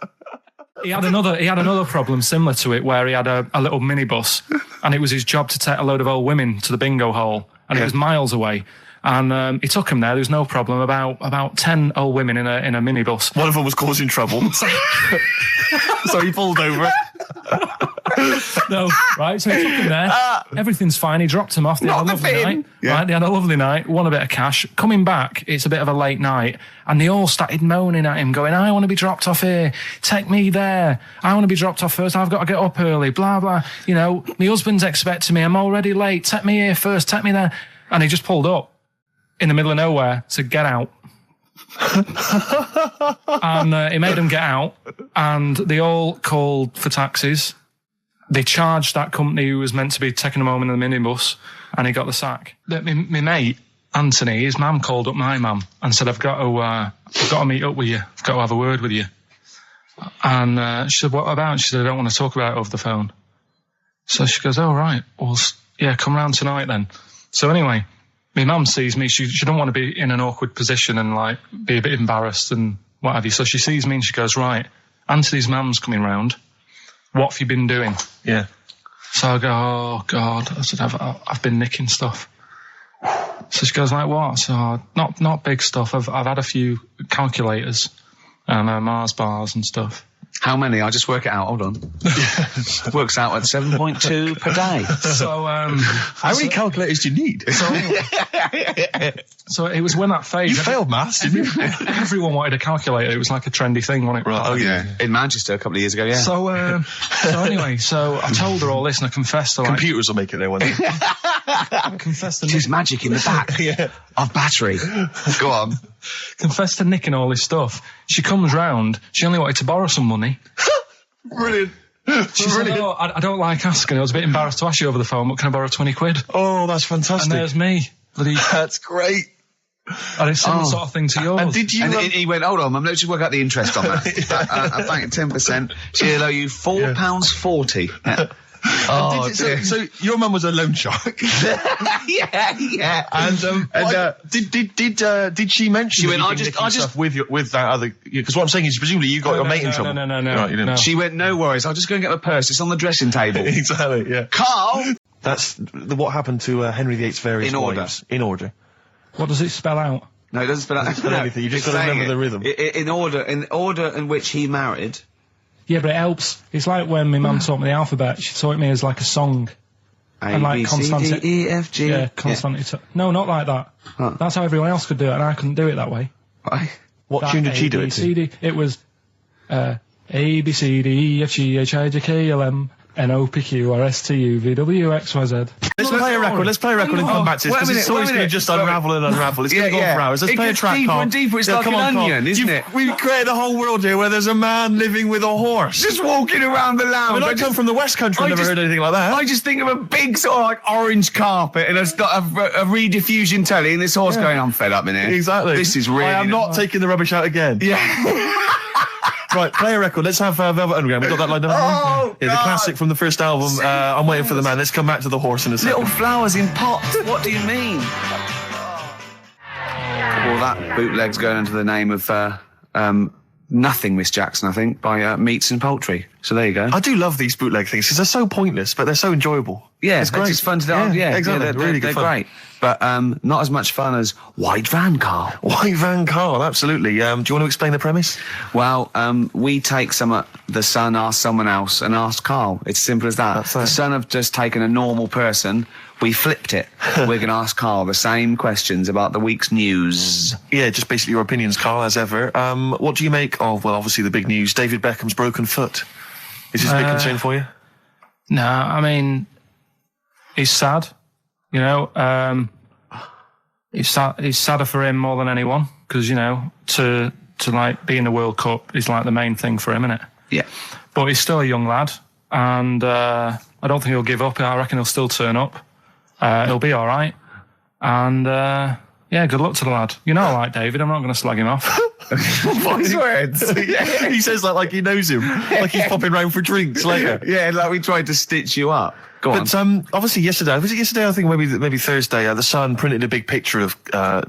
He had another problem similar to it where he had a little minibus, and it was his job to take a load of old women to the bingo hall, and it was miles away. And he took him there. There was no problem. About 10 old women in a minibus. One of them was causing trouble. So he pulled over it. No, right, so he took him there. Everything's fine. He dropped him off. They had a lovely night. Yeah. Right, they had a lovely night, won a bit of cash. Coming back, it's a bit of a late night, and they all started moaning at him, going, I want to be dropped off here. Take me there. I want to be dropped off first. I've got to get up early, blah, blah. You know, my husband's expecting me. I'm already late. Take me here first. Take me there. And he just pulled up in the middle of nowhere, said, get out. And he made them get out, and they all called for taxis. They charged that company who was meant to be taking him home in the minibus, and he got the sack. My mate, Anthony, his mum called up my mum and said, I've got to meet up with you. I've got to have a word with you. And she said, what about? She said, I don't want to talk about it over the phone. So she goes, oh, right. Well, yeah, come round tonight then. So anyway, my mum sees me. She don't want to be in an awkward position and, like, be a bit embarrassed and what have you. So she sees me and she goes, right, Anthony's mum's coming round. What have you been doing? Yeah. So I go, oh, God. I said, I've been nicking stuff. So she goes, like what? So not big stuff. I've had a few calculators and Mars bars and stuff. How many? I'll just work it out. Hold on. Works out at 7.2 per day. So, how many calculators do you need? So it was when that phase. You failed maths, didn't you? Everyone wanted a calculator. It was like a trendy thing, wasn't it? Right. Oh, yeah. In Manchester a couple of years ago, yeah. So anyway, so I told her all this and I confessed to, like... Computers will make it there one day. I confessed to There's magic in the back of battery. Go on. Confessed to nicking all this stuff. She comes round. She only wanted to borrow some money. Brilliant. She said, oh, I don't like asking. I was a bit embarrassed to ask you over the phone, but can I borrow 20 quid? Oh, that's fantastic. And there's me. That's great. And it's similar sort of thing to yours. And did you... And he went, hold on, Mum, let's just work out the interest on that. I bank 10%. She'll owe you £4.40. Yeah. Oh, so your mum was a loan shark. yeah. And did she mention? She went, I just with that other, because what I'm saying is presumably you got your mate in trouble. No. Right, you didn't. No. She went, no worries, I'll just go and get my purse. It's on the dressing table. Exactly. Yeah. Carl. That's what happened to Henry VIII's various wives. In order. What does it spell out? No, it doesn't spell out anything. You just got to remember the rhythm. In order in which he married. Yeah, but it helps. It's like when my mum taught me the alphabet. She taught me as like a song. And like C, D, E, F, G. Yeah, constantly. No, not like that. Huh. That's how everyone else could do it, and I couldn't do it that way. Right. What tune did she do it to? It was A, B, C, D, E, F, G, H, I, J, K, L, M, N, O, P, Q, R, S, T, U, V, W, X, Y, Z. Let's play a record and come back to this, because it's always going to just unravel and unravel. It's going to go on for hours. Let's play a track, deeper Carl. and deeper. It's like an onion, isn't it? We've created a whole world here where there's a man living with a horse. Just walking around the lounge. I come from the West Country, I've never heard anything like that. I just think of a big sort of like orange carpet and it's got a rediffusion telly and this horse going, I'm fed up in here. Exactly. This is really... I am not taking the rubbish out again. Yeah. Right, play a record. Let's have Velvet Underground. We've got that lined up. Oh, yeah, the classic from the first album. I'm Waiting for the Man. Let's come back to the horse in a second. Little flowers in pots. What do you mean? Well, that bootleg's going under the name of Nothing Miss Jackson, I think, by Meats and Poultry. So there you go. I do love these bootleg things because they're so pointless, but they're so enjoyable. Yeah, it's great. It's fun to do. Yeah, exactly. They're really good they're fun. great. But not as much fun as White Van, Carl. White Van, Carl, absolutely. Do you want to explain the premise? Well, we take the Sun asks someone else and asks Carl. It's simple as that. That's it. The Sun have just taken a normal person. We flipped it. We're going to ask Carl the same questions about the week's news. Yeah, just basically your opinions, Carl, as ever. What do you make of, well, obviously the big news, David Beckham's broken foot? Is this a big concern for you? No, I mean, he's sad. You know, it's sadder for him more than anyone because, you know, to like be in the World Cup is like the main thing for him, isn't it? Yeah. But he's still a young lad, and I don't think he'll give up. I reckon he'll still turn up. He'll be all right. And, yeah, good luck to the lad. You know I like David. I'm not going to slag him off. Wise words. Yeah. He says that like he knows him. Like he's popping round for drinks later. Yeah, like we tried to stitch you up. Go on. But obviously yesterday, was it yesterday? I think maybe Thursday. The Sun printed a big picture of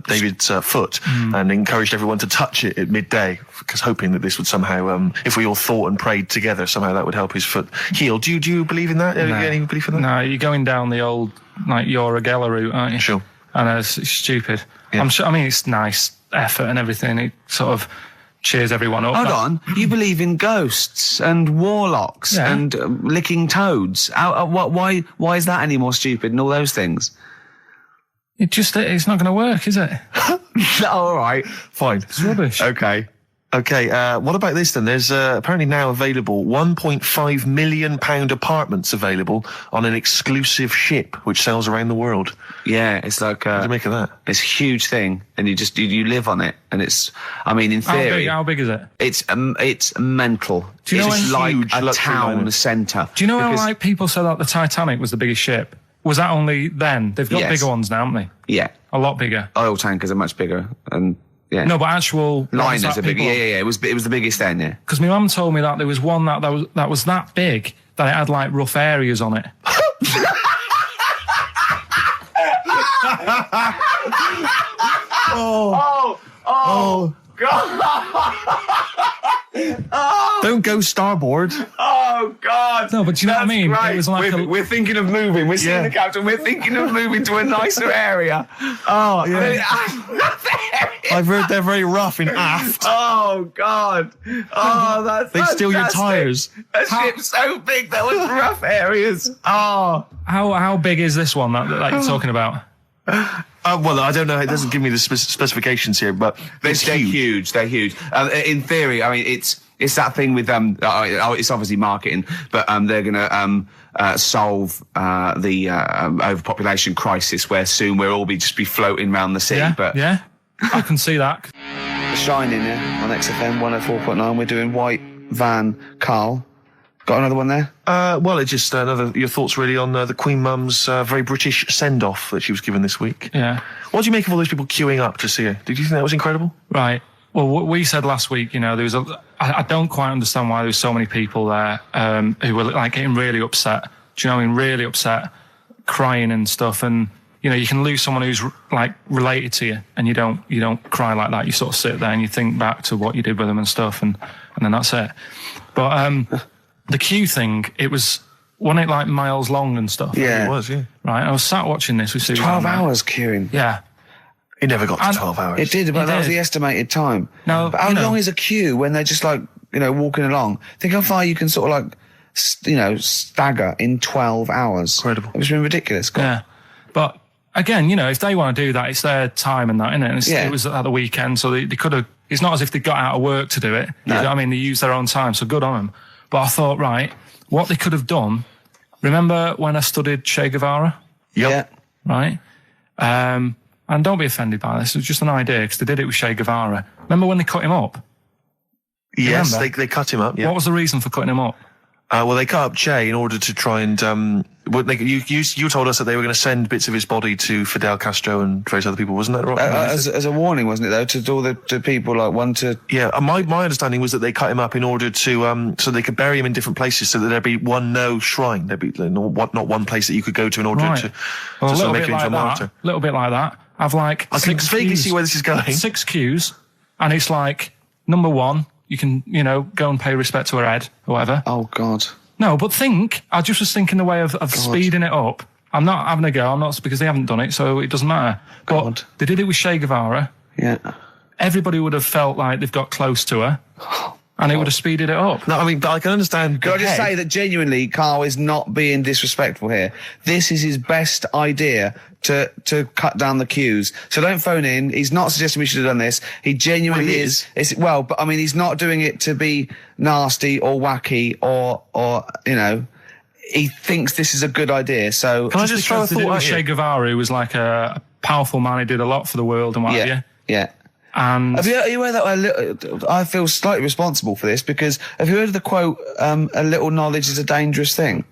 David's foot and encouraged everyone to touch it at midday, because hoping that this would somehow, if we all thought and prayed together, somehow that would help his foot heal. Do you believe in that? No. Any belief in that? No, you're going down the old like Uragella route, aren't you? Sure. And it's stupid. Yeah. I'm sure. I mean, it's nice effort and everything. It sort of cheers everyone up. Hold on. You believe in ghosts and warlocks and licking toads. Why is that any more stupid than all those things? It's not going to work, is it? All right. Fine. It's rubbish. Okay. What about this then? There's apparently now available £1.5 million apartments available on an exclusive ship which sails around the world. Yeah, it's like What do you make of that? it's a huge thing, and you live on it, and it's. I mean, in theory, How big is it? it's mental. Do you know it's when- like Huge a luxury town liner. centre. Do you know how Because- like people said that the Titanic was the biggest ship? Was that only then? They've got Yes. bigger ones now, haven't they? Yeah, A lot bigger. oil tankers are much bigger, and yeah, No, but actual liners are bigger. Yeah. It was the biggest then. Yeah. Because my mum told me that there was one that was that big that it had like rough areas on it. Don't go starboard. Oh God! No, but do you know what I mean? Great. It was like we're thinking of moving. We're seeing Yeah. the captain. We're thinking of moving to a nicer area. Oh yeah. I've heard they're very rough in aft. Oh God! Oh, that's They steal your fantastic. tyres. A ship's so big there was rough areas. Oh, how big is this one that you're talking about? Well, I don't know. It doesn't give me the specifications here, but they're it's huge. huge. They're huge. In theory, I mean, it's that thing with it's obviously marketing, but they're gonna solve the overpopulation crisis, where soon we'll all just be floating around the sea. Yeah, But yeah, I can see that. The Shining, on XFM 104.9. We're doing White Van, Carl. Got another one there? Well, it's just your thoughts really on the Queen Mum's very British send-off that she was given this week. Yeah. What do you make of all those people queuing up to see her? Did you think that was incredible? Right. Well, what we said last week, you know, there was I don't quite understand why there was so many people there who were like getting really upset. Do you know what I mean? Really upset, crying and stuff. And you know, you can lose someone who's like related to you, and you don't cry like that. You sort of sit there and you think back to what you did with them and stuff, and then that's it. But the queue thing, wasn't it like miles long and stuff? Yeah. It was, yeah. Right. I was sat watching this with Susan. 12 hours queuing. Yeah. It never got to And 12 hours. It did, but It that was did. the estimated time. No, but how you know- long is a queue when they're just like, you know, walking along? Think how far you can sort of like, stagger in 12 hours. Incredible. It's been ridiculous. Go on. Yeah. But again, you know, if they want to do that, it's their time and that, innit? And Yeah. it was at the weekend, so they could have. It's not as if they got out of work to do it. No. You know what I mean, they used their own time, so good on them. But I thought, right, what they could have done. Remember when I studied Che Guevara? Yep. Yeah. Right? And don't be offended by this. It was just an idea because they did it with Che Guevara. Remember when they cut him up? Yes, remember? they cut him up, yeah. What was the reason for cutting him up? Well, they cut up Che in order to try and... you told us that they were going to send bits of his body to Fidel Castro and various other people, wasn't that right? As a warning, wasn't it, though, to all the people, like, one to... Yeah, my understanding was that they cut him up in order to so they could bury him in different places, so that there'd be no shrine. There'd be not one place that you could go to in order Right. to Well, a sort little of make bit him into like a that. martyr. A little bit like that. I've like I can vaguely queues. see where this is going. 6 queues, and it's like number 1. You can, go and pay respect to her head or whatever. Oh, God. No, but I just was thinking the way of speeding it up. I'm not having a go. I'm not, because they haven't done it, so it doesn't matter. But they did it with Che Guevara. Yeah. Everybody would have felt like they've got close to her. And it would have speeded it up. No, I mean, but I can understand. Can I just say that genuinely, Karl is not being disrespectful here. This is his best idea to cut down the queues. So don't phone in. He's not suggesting we should have done this. He genuinely is. But I mean, he's not doing it to be nasty or wacky or he thinks this is a good idea. So can I just throw a thought at Che Guevara, who was like a powerful man, he did a lot for the world and what have you. Yeah. And are you aware that I feel slightly responsible for this, because have you heard of the quote, a little knowledge is a dangerous thing?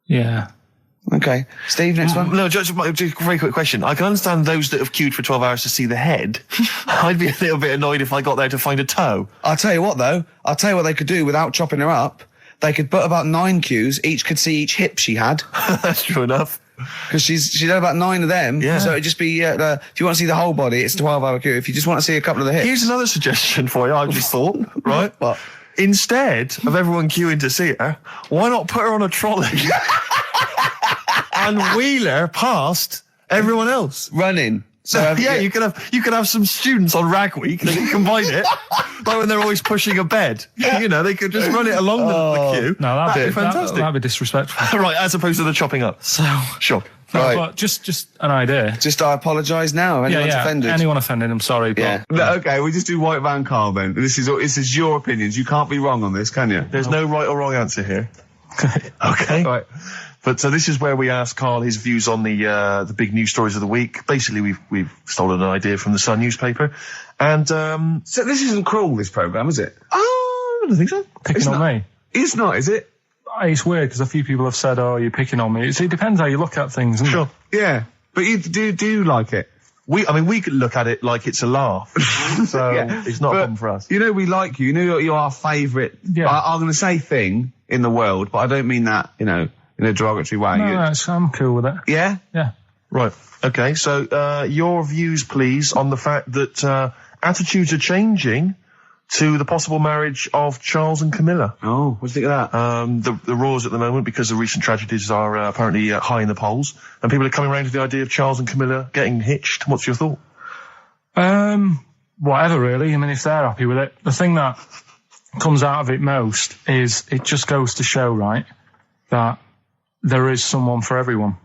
Yeah. Okay. Steve, next one? No, just a very quick question. I can understand those that have queued for 12 hours to see the head. I'd be a little bit annoyed if I got there to find a toe. I'll tell you what, though. I'll tell you what they could do without chopping her up. They could put about 9 queues. Each could see each hip she had. That's true enough. Because she'd had about 9 of them. Yeah. So it'd just be, if you want to see the whole body, it's a 12-hour queue. If you just want to see a couple of the hips. Here's another suggestion for you, I've just thought, right? What? Instead of everyone queuing to see her, why not put her on a trolley and wheel her past everyone else? Running. So you could have some students on Rag Week and they can combine it, like when they're always pushing a bed. They could just run it along the queue. No, that'd be fantastic. That'd be disrespectful. Right, as opposed to the chopping up. So sure. No, Right. but just an idea. Just I apologise now. If anyone's offended. Anyone offended, I'm sorry. But Yeah. No, okay, we just do White Van Karl then. This is your opinions. You can't be wrong on this, can you? There's no right or wrong answer here. Okay. Right. But so this is where we ask Karl his views on the big news stories of the week. Basically, we've stolen an idea from the Sun newspaper, and So this isn't cruel, this programme, is it? I don't think so. picking on me. It's not, is it? It's weird because a few people have said, "Oh, you're picking on me." It depends how you look at things, isn't Sure. Yeah. But you do like it? We could look at it like it's a laugh, so it's not a problem for us. We like you. You're our favourite. Yeah. I'm going to say thing in the world, but I don't mean that, in a derogatory way. No, I'm cool with it. Yeah? Yeah. Right. Okay. So your views, please, on the fact that attitudes are changing to the possible marriage of Charles and Camilla. Oh, what do you think of that? The roars at the moment, because the recent tragedies are apparently high in the polls, and people are coming around to the idea of Charles and Camilla getting hitched. What's your thought? Whatever, really. I mean, if they're happy with it. The thing that comes out of it most is it just goes to show, right, that there is someone for everyone.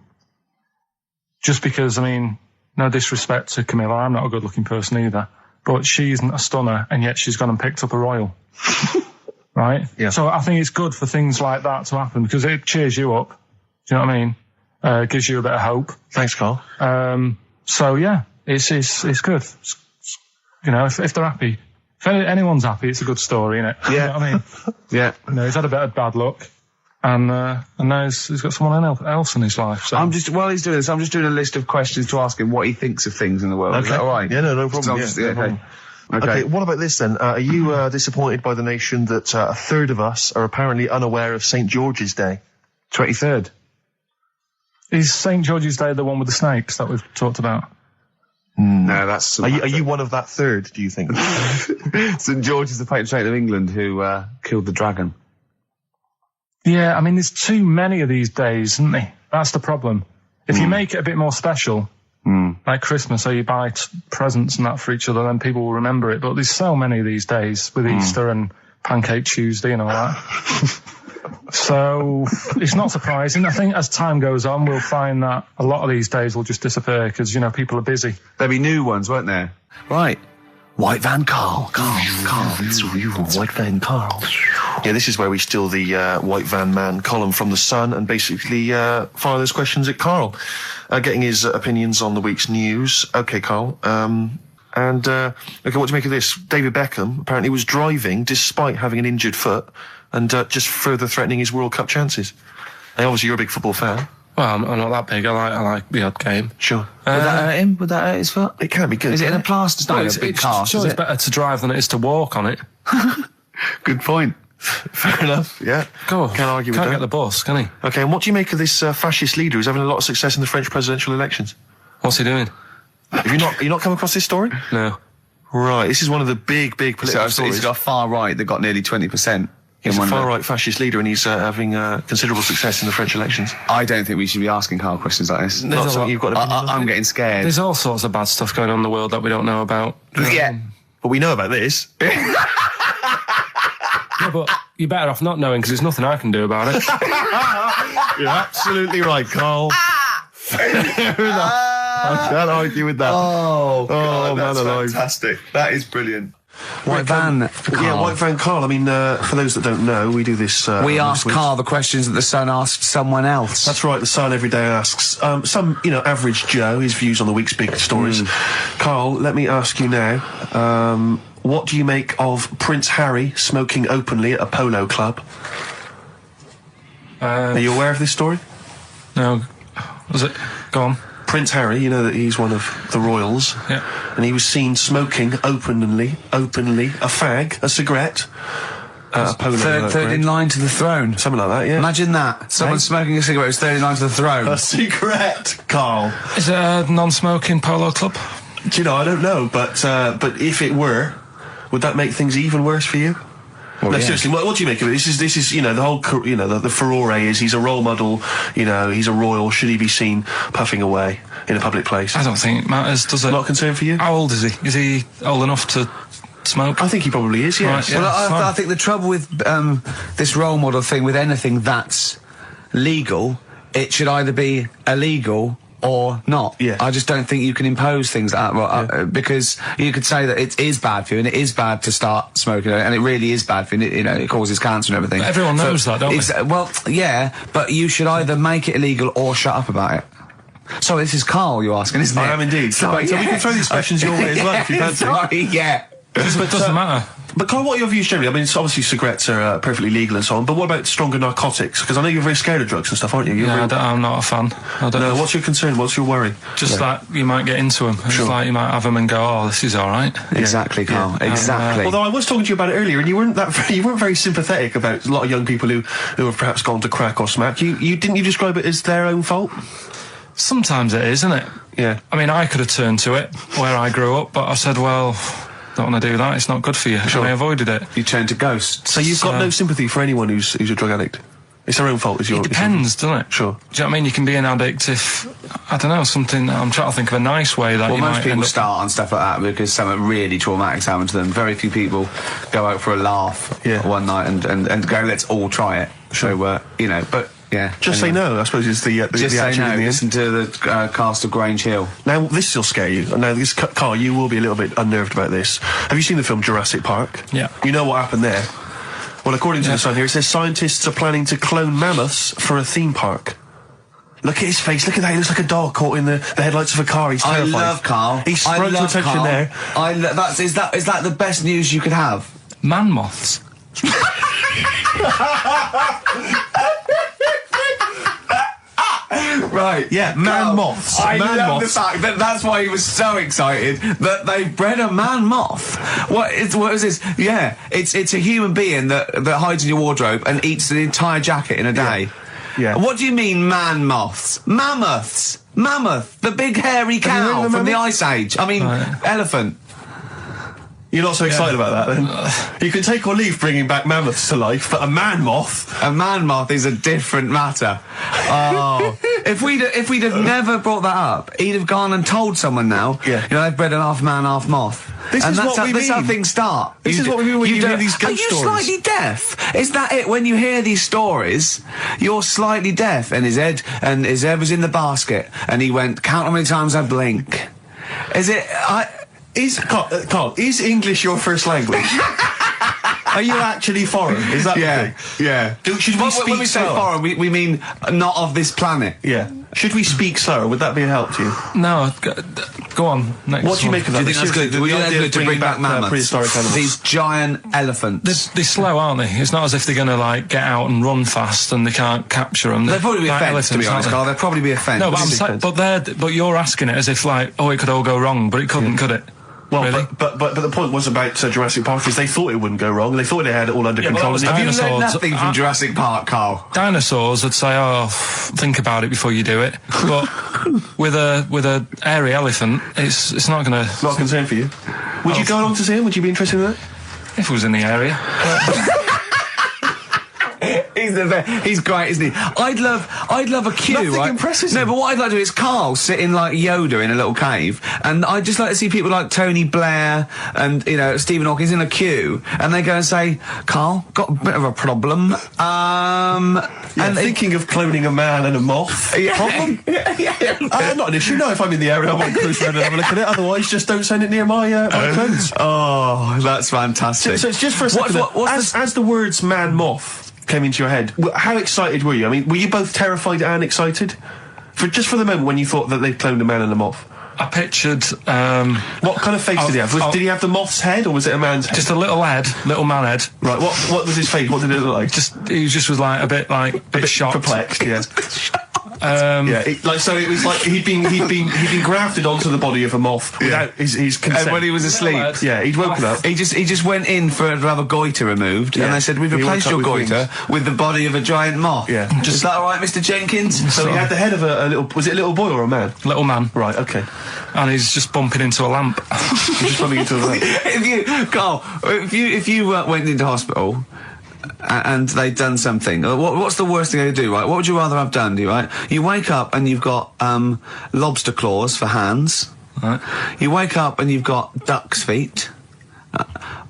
Just because, I mean, no disrespect to Camilla, I'm not a good-looking person either, but she isn't a stunner, and yet she's gone and picked up a royal. Right? Yeah. So I think it's good for things like that to happen, because it cheers you up. Do you know what I mean? Gives you a bit of hope. Thanks, Karl. So yeah, it's good. If they're happy, if anyone's happy, it's a good story, isn't it? Yeah. You know what I mean? Yeah. He's had a bit of bad luck, and now he's got someone else in his life. So. While he's doing this, I'm just doing a list of questions to ask him what he thinks of things in the world. Okay. Is that all right? Yeah, no problem. No problem. Okay, what about this then? Are you disappointed by the nation that a third of us are apparently unaware of St. George's Day? 23rd. Is St. George's Day the one with the snakes that we've talked about? No, that's... Are you one of that third, do you think? St. George is the patron saint of England who killed the dragon. Yeah, I mean, there's too many of these days, isn't there? That's the problem. If you make it a bit more special, like Christmas, so you buy presents and that for each other, then people will remember it. But there's so many of these days with Easter and Pancake Tuesday and all that. So it's not surprising. I think as time goes on, we'll find that a lot of these days will just disappear because, people are busy. There'll be new ones, won't there? Right. White Van Karl. It's real White Van Karl. Yeah, this is where we steal the White Van Man column from the Sun and basically fire those questions at Karl, getting his opinions on the week's news. Okay, Karl. What do you make of this? David Beckham apparently was driving despite having an injured foot and just further threatening his World Cup chances. And obviously, you're a big football fan. Well, I'm not that big. I like the odd game. Sure. Would that hurt him? Would that hurt his foot? It can be good. Is it in a plaster? It's not it's a big cast, sure, is it's it? better to drive than it is to walk on it. Good point. Fair enough, yeah. Go on. Can't argue with that. Can't get the bus, can he? Okay, and what do you make of this fascist leader who's having a lot of success in the French presidential elections? What's he doing? Have you not come across this story? No. Right, this is one of the big political stories. He's got a far right that got nearly 20%. He's a far-right fascist leader, and he's having considerable success in the French elections. I don't think we should be asking Carl questions like this. Not something you've got to I'm getting scared. There's all sorts of bad stuff going on in the world that we don't know about. Yeah. But we know about this. Yeah, but you're better off not knowing, because there's nothing I can do about it. You're absolutely right, Carl. Fair enough. I can't argue with that. Oh, God, man that's alive. fantastic. That is brilliant. White van, Carl. Yeah, White Van Carl. I mean, for those that don't know, we do this... we ask Carl the questions that the Sun asked someone else. That's right, the Sun every day asks some, average Joe, his views on the week's big stories. Carl, let me ask you now, what do you make of Prince Harry smoking openly at a polo club? Are you aware of this story? No. Was it? Go on. Prince Harry, you know that he's one of the royals. Yeah. And he was seen smoking openly, a fag, a cigarette, a polo. Third in line to the throne. Something like that, yeah. Imagine that. Someone smoking a cigarette who's third in line to the throne. A cigarette, Carl. Is it a non-smoking polo club? Do you know, I don't know, but if it were, would that make things even worse for you? Well, no, yeah. seriously, what do you make of it? This is, the whole, the furore is he's a role model, he's a royal, should he be seen puffing away in a public place? I don't think it matters, does it? Not a concern for you? How old is he? Is he old enough to smoke? I think he probably is, yes. Right, yeah. Well, I think the trouble with this role model thing, with anything that's legal, it should either be illegal or not. Yeah. I just don't think you can impose things like that, because you could say that it is bad for you, and it is bad to start smoking, and it really is bad for you, it causes cancer and everything. But everyone knows that, don't they? Well, yeah, but you should either make it illegal or shut up about it. So this is Carl you're asking, isn't it? I am indeed. Sorry, So we can throw these questions your way as well, if you fancy. Sorry, yeah. But it doesn't matter. But Carl, what are your views generally? I mean, it's obviously cigarettes are perfectly legal and so on, but what about stronger narcotics? Because I know you're very scared of drugs and stuff, aren't you? I'm not a fan. I don't No, what's your concern? What's your worry? Just that you might get into them. It's like you might have them and go, oh, this is all right. Exactly, Carl. Exactly. Although I was talking to you about it earlier, and you weren't very sympathetic about a lot of young people who have perhaps gone to crack or smack. You didn't you describe it as their own fault? Sometimes it is, isn't it? Yeah. I mean, I could have turned to it where I grew up, but I said, well, don't want to do that. It's not good for you. Sure. And I avoided it. You turn to ghosts. So you've got no sympathy for anyone who's a drug addict? It's their own fault, is your... It depends, doesn't it? Sure. Do you know what I mean? You can be an addict if, I don't know, something... I'm trying to think of a nice way that well, you most might people end up... start on stuff like that because something really traumatic's happened to them. Very few people go out for a laugh one night and go, let's all try it. Sure. So, but... Yeah, just say no, I suppose, is the just say no, listen to the cast of Grange Hill. Now, this will scare you. Now, Carl, you will be a little bit unnerved about this. Have you seen the film Jurassic Park? Yeah. You know what happened there? Well, according to the Sun here, it says scientists are planning to clone mammoths for a theme park. Look at his face, look at that, he looks like a dog caught in the headlights of a car, he's terrified. I love Carl. He's sprung to attention Carl. there. Is that the best news you could have? Man moths. Right, yeah, man moths. I man love moths. the fact that that's why he was so excited that they bred a man moth. What is this? Yeah, it's a human being that hides in your wardrobe and eats the entire jacket in a day. Yeah. What do you mean, man moths? Mammoths. Mammoth, the big hairy cow from the Ice Age. I mean, elephant. You're not so excited about that, then? You can take or leave bringing back mammoths to life, but a man moth... A man moth is a different matter. Oh. If we'd have never brought that up, he'd have gone and told someone now, they've bred an half man, half moth. This is how things start. This is what we mean when you hear these ghost stories. Are you slightly deaf? Is that it? When you hear these stories, you're slightly deaf. And his head was in the basket, and he went, count how many times I blink. Is it... Carl, is English your first language? Are you actually foreign? Is that the thing? Yeah. Should we speak when we say slower? foreign, we mean not of this planet. Yeah. Should we speak slower? Would that be a help to you? No, go on. Next What do you one. make of that? Do you think that's good? Would you think that's good to bring back mammoths? Prehistoric animals. These giant elephants. They're slow, aren't they? It's not as if they're going to get out and run fast and they can't capture them. They'll probably be a fence, to be honest, Carl. They'll probably be a fence. No, but you're asking it as if it could all go wrong, but it couldn't, could it? Well, really? but the point was about Jurassic Park is they thought it wouldn't go wrong. They thought they had it all under control. Have you learned nothing from Jurassic Park, Carl? Dinosaurs would say, "Oh, think about it before you do it." But with a airy elephant, it's not going to. Not a concern for you. Would you go along to see him? Would you be interested in that? If it was in the area. He's great, isn't he? I'd love a queue, Nothing right? impresses No, him. but what I'd like to do is Carl sitting like Yoda in a little cave, and I'd just like to see people like Tony Blair and, Stephen Hawking in a queue, and they go and say, Carl, got a bit of a problem. And thinking of cloning a man and a moth. Problem? Not an issue. No, if I'm in the area, I might cruise around and have a look at it. Otherwise, just don't send it near my clothes. Oh, that's fantastic. So it's just for a second. As the words man moth came into your head, how excited were you? I mean, were you both terrified and excited? For the moment when you thought that they'd cloned a man and a moth? I pictured... what kind of face did he have? Did he have the moth's head, or was it a man's head? Just a little man head. Right, what was his face? What did it look like? He just was like a bit shocked. Perplexed, yeah. So it was like he'd been grafted onto the body of a moth without his consent. And when he was asleep, he'd woken up. He just went in to have a goiter removed, and they said, "We've replaced your goiter with the body of a giant moth." Yeah. Is that all right, Mr. Jenkins? So he had the head of a little. Was it a little boy or a man? Little man. Right. Okay. And he's just bumping into a lamp. He's just bumping into a lamp. If you went into hospital and they'd done something, what's the worst thing they do, right? What would you rather have done, right? You wake up and you've got lobster claws for hands. Right. You wake up and you've got duck's feet.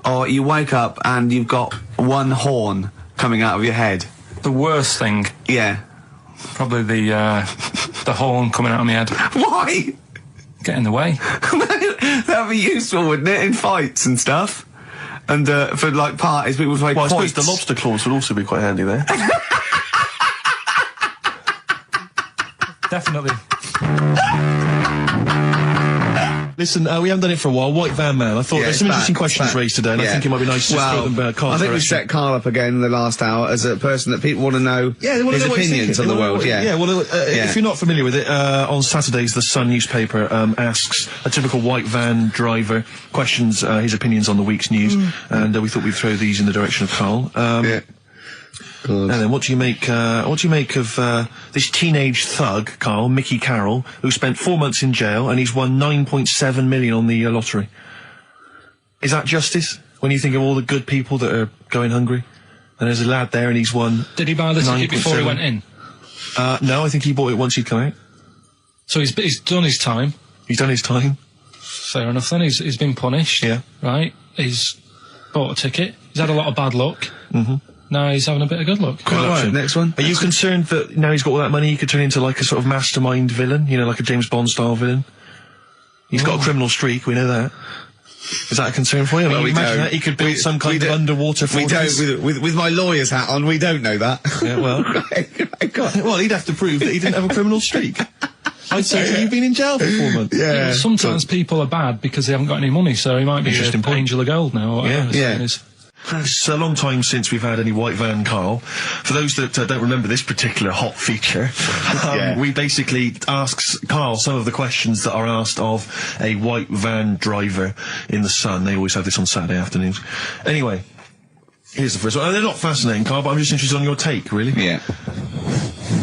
Or you wake up and you've got one horn coming out of your head. The worst thing, Yeah. probably the horn coming out of my head. Why? Get in the way. That'd be useful, wouldn't it, in fights and stuff? And for like parties, people play Well, I quoits. suppose the lobster claws would also be quite handy there. Definitely. Listen, we haven't done it for a while. White Van Man. I thought there's some interesting questions raised today, and I think it might be nice to throw them Carl's I think we direction. set Carl up again in the last hour as a person that people want to know his opinions on the world. If you're not familiar with it, on Saturdays the Sun newspaper asks a typical white van driver questions his opinions on the week's news, and we thought we'd throw these in the direction of Carl. And then what do you make of this teenage thug, Carl, Mickey Carroll, who spent 4 months in jail and he's won 9.7 million on the lottery? Is that justice? When you think of all the good people that are going hungry? And there's a lad there and he's won... Did he buy the ticket before he went in? No, I think he bought it once he'd come out. So he's done his time. He's done his time. Fair enough then. He's been punished. Yeah. Right. He's bought a ticket. He's had a lot of bad luck. Mm-hmm. Now he's having a bit of good luck. Right, next one. Are you concerned that now he's got all that money he could turn into like a sort of mastermind villain? You know, like a James Bond style villain? He's got a criminal streak, we know that. Is that a concern for you? Well, I mean, imagine that he could build some kind of underwater fortress. We don't, with my lawyer's hat on, we don't know that. Yeah, well. Well, he'd have to prove that he didn't have a criminal streak. I'd say that you've been in jail for 4 months. Yeah, sometimes people are bad because they haven't got any money, so he might be an angel of gold now, or whatever his name is. It's a long time since we've had any White Van Carl. For those that don't remember this particular hot feature, we basically ask Carl some of the questions that are asked of a white van driver in the Sun. They always have this on Saturday afternoons. Anyway, here's the first one. They're not fascinating, Carl, but I'm just interested on your take, really. Yeah.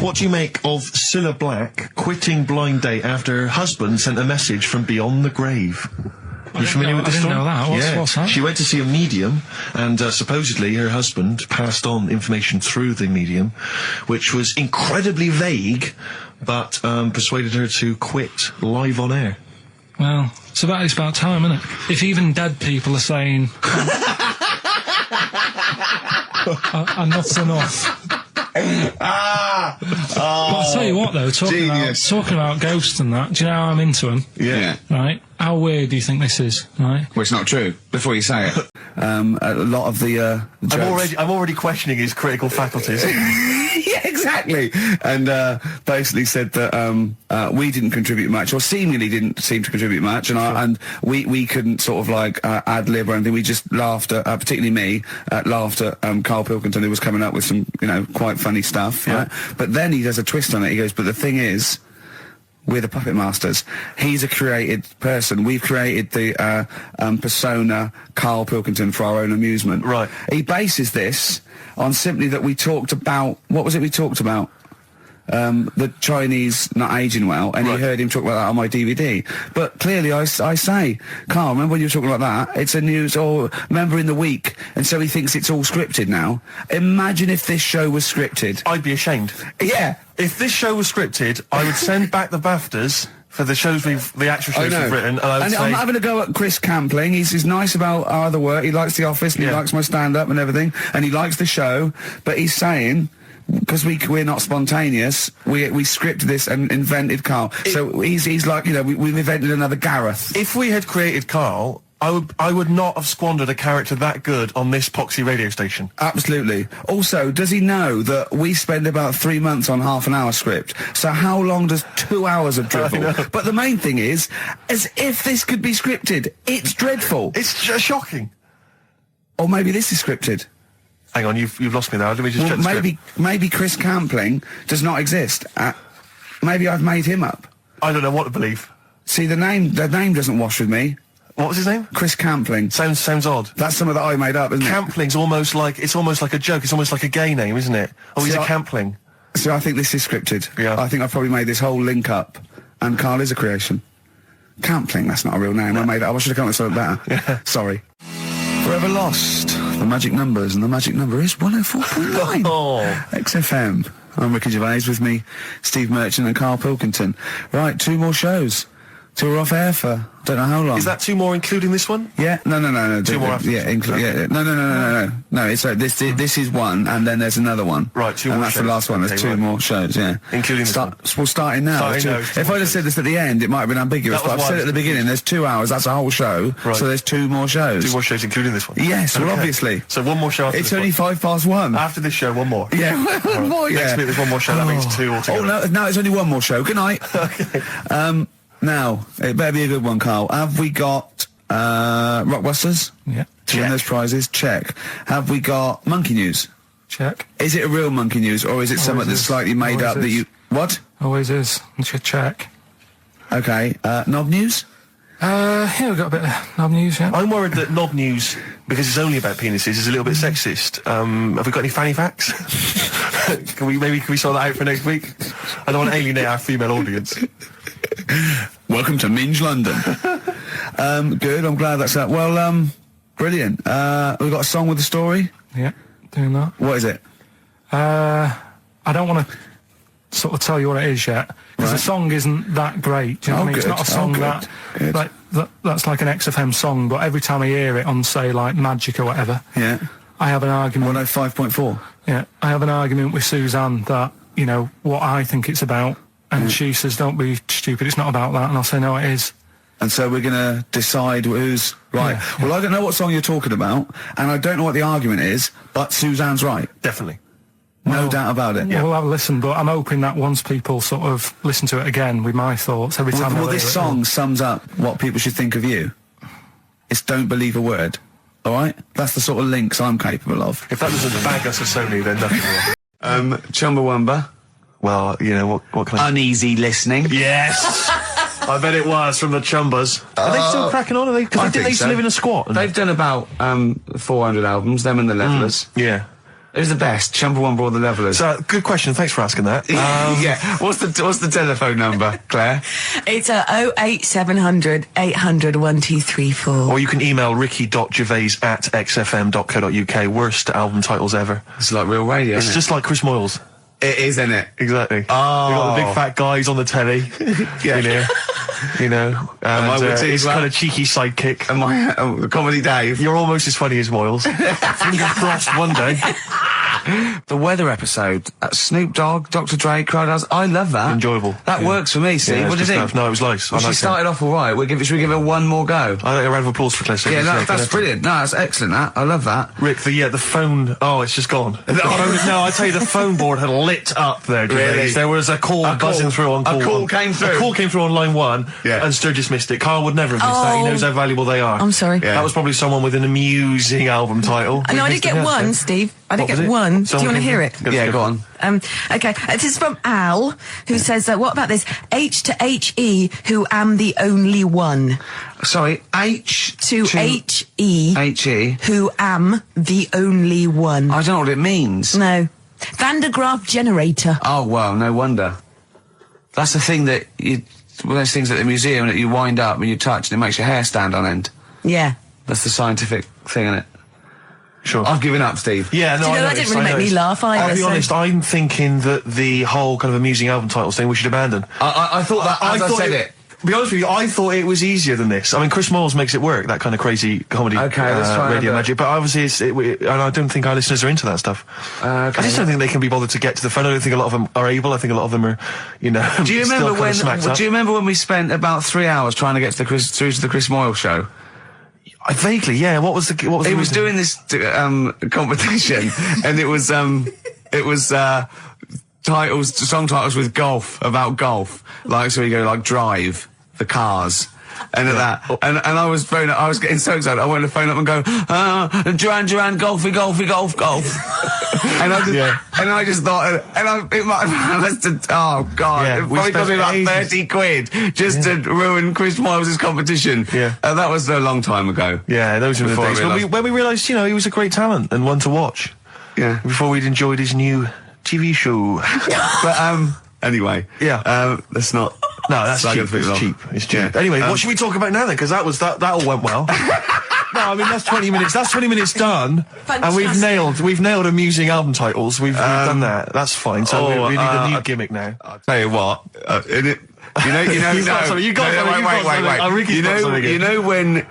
What do you make of Cilla Black quitting Blind Date after her husband sent a message from beyond the grave? Are you familiar with the story? I didn't know that. What's that? She went to see a medium, and supposedly her husband passed on information through the medium, which was incredibly vague, but persuaded her to quit live on air. Well, it's about time, isn't it? If even dead people are saying, enough's enough. But I'll tell you what, though, talking about ghosts and that, do you know how I'm into them? Yeah. Right? How weird do you think this is, right? Well, it's not true, before you say it. A lot of the jokes... I'm already questioning his critical faculties. Yeah, exactly. And basically said that we didn't contribute much, or seemingly didn't seem to contribute much, and we couldn't sort of like ad-lib or anything. We just laughed at, particularly me, laughed at Karl Pilkington, who was coming up with some, quite funny stuff. Yeah. Right? But then he does a twist on it. He goes, but the thing is, we're the puppet masters. He's a created person. We've created the persona Karl Pilkington for our own amusement. Right. He bases this on simply that we talked about... What was it we talked about? the Chinese not aging well, and he heard him talk about that on my DVD. But clearly, I say, Carl, remember when you were talking like that? It's a news or member in the week, and so he thinks it's all scripted now. Imagine if this show was scripted. I'd be ashamed. Yeah. If this show was scripted, I would send back the BAFTAs for the actual shows we've written, and I would say... I'm having a go at Chris Campling. He's nice about our other work. He likes The Office, and he likes my stand-up and everything, and he likes the show, but he's saying... Because we're not spontaneous, we scripted this and invented Carl. So he's like, you know, we've invented another Gareth. If we had created Carl, I would not have squandered a character that good on this poxy radio station. Absolutely. Also, does he know that we spend about 3 months on half an hour script? So how long does 2 hours of drivel? But the main thing is, as if this could be scripted, it's dreadful. It's shocking. Or maybe this is scripted. Hang on, you've lost me now. Let me just check the script. Maybe Chris Campling does not exist. Maybe I've made him up. I don't know what to believe. See, the name doesn't wash with me. What was his name? Chris Campling. Sounds odd. That's something that I made up, isn't it? Campling's almost like a joke. It's almost like a gay name, isn't it? Oh, he's a Campling. So I think this is scripted. Yeah. I think I've probably made this whole link up, and Carl is a creation. Campling, that's not a real name. I made it up. I should have come up with something better. Yeah. Sorry. Forever Lost, the magic numbers, and the magic number is 104.9. XFM. I'm Ricky Gervais, with me, Steve Merchant and Karl Pilkington. Right, 2 more shows. 2 are off air for don't know how long. Is that 2 more including this one? Yeah, no. 2 more after yeah, no. It's this is 1, and then there's another one. Right, 2 more. And that's shows. the last one. There's Okay, 2 more shows. Yeah, including this one. We're starting now. If I'd have said this at the end, it might have been ambiguous. But I've said at the beginning, there's 2 hours. That's a whole show. Right. So there's 2 more shows. 2 more shows, including this one. Yes, well, obviously. So 1 more show. After It's this only one. 1:05. After this show, 1 more. Yeah, one more. Yeah. Next week there's 1 more show. That means 2 altogether. Oh no, it's only 1 more show. Good night. Okay. Now, it better be a good one, Carl. Have we got Rockbusters? Yeah. To win those prizes? Check. Have we got Monkey News? Check. Is it a real Monkey News, or is it something that's slightly made up that you... What? Always is. You should check. Okay. Knob News? Yeah, we've got a bit of knob news, yeah. I'm worried that Knob News, because it's only about penises, is a little bit sexist. Have we got any fanny facts? Can we sort that out for next week? I don't want to alienate our female audience. Welcome to Minge London. Good, I'm glad that's that. Well, brilliant. We've got a song with a story? Yeah, doing that. What is it? I don't want to sort of tell you what it is yet, because the song isn't that great. Do you know what I mean? It's not a song that's like an XFM song, but every time I hear it on, say, like Magic or whatever, I have an argument. 105.4? Yeah, I have an argument with Suzanne that, you know, what I think it's about, and she says, don't be stupid, it's not about that, and I'll say, no, it is. And so we're going to decide who's right. Yeah. Well, I don't know what song you're talking about, and I don't know what the argument is, but Suzanne's right. Definitely. No doubt about it. Yeah, we'll have a listen, but I'm hoping that once people sort of listen to it again with my thoughts every time. Well, this song sums up what people should think of you. It's don't believe a word. All right? That's the sort of links I'm capable of. If that doesn't bag us as Sony, then nothing more. Chumbawamba. Well, you know, what kind of... Uneasy listening. Yes! I bet it was from the Chumbas. Are they still cracking on? Are they? Because they used to live in a squat. They've done about 400 albums, them and the Levellers. Yeah. Who's the best? Chumbawamba or the Levellers? So, good question. Thanks for asking that. Yeah. What's the telephone number, Claire? It's 08700 800 1234. Or you can email ricky.gervais@xfm.co.uk. Worst album titles ever. It's like real radio, It's just like Chris Moyles. It is, isn't it? Exactly. Oh. We've got the big fat guys on the telly. Yeah. You know. And his kind of cheeky sidekick. And my Comedy Dave. You're almost as funny as Moyles. Fingers crossed one day. The weather episode, Snoop Dogg, Dr. Dre, Crowdhouse, I love that. Enjoyable. That works for me, Steve. Yeah, what do you think? No, it was nice. Well, she started off all right. Should we give her one more go? I think a round of applause for Claire. Yeah, that's brilliant. No, that's excellent, that. I love that. Rick, the phone... Oh, it's just gone. No, I tell you, the phone board had lit up there, Really? There was a call buzzing through on call A call one. came through? A call came through on line 1, and Sturgis missed it. Carl would never have missed that. He knows how valuable they are. I'm sorry. Yeah. That was probably someone with an amusing album title. No, I did get one, Steve. I did get one. Do you want to hear it? Yeah, go on. Okay, this is from Al, who says, what about this? H to H-E, who am the only one. Sorry, H to H-E. H-E. Who am the only one. I don't know what it means. No. Van de Graaff generator. Oh, well, no wonder. That's the thing that one of those things at the museum that you wind up and you touch and it makes your hair stand on end. Yeah. That's the scientific thing, isn't it? Sure. I've given up, Steve. Yeah, no, Do you know, I that didn't really make me laugh either. I'll be so- honest, I'm thinking that the whole kind of amusing album titles thing we should abandon. I thought that as I thought said it. To be honest with you, I thought it was easier than this. I mean, Chris Moyles makes it work, that kind of crazy comedy Okay, let's try radio another. magic, but obviously and I don't think our listeners are into that stuff. I just don't think they can be bothered to get to the phone. I don't think a lot of them are able. I think a lot of them are, Do you still remember kind of smacked up. Do you remember when we spent about 3 hours trying to get to through to the Chris Moyle show? Vaguely, yeah. What was the He was reason? doing this competition, and it was song titles with golf, about golf. Like, so we go like Drive, the Cars. And at that, and I was getting so excited, I wanted to phone up and go, Duran, golfy, golf. And I just thought, it might have lasted, oh God, Yeah, it we probably cost me spent about ages. 30 quid just to ruin Chris Moyles' competition. Yeah. That was a long time ago. Yeah, those were the Before I days. realised- When we realised, he was a great talent and one to watch. Yeah. Before we'd enjoyed his new TV show. But, anyway. Yeah. Let's not. No, that's slag cheap. other people It's off. cheap. It's cheap. Yeah. Anyway, what should we talk about now then? Because that all went well. No, I mean that's 20 minutes. That's 20 minutes done, and we've nailed amusing album titles. We've done that. That's fine. So we need a new gimmick now. I'll tell you what. You know. You've got something, you've got something, you've got something. Oh, Ricky's got something again. You know when Here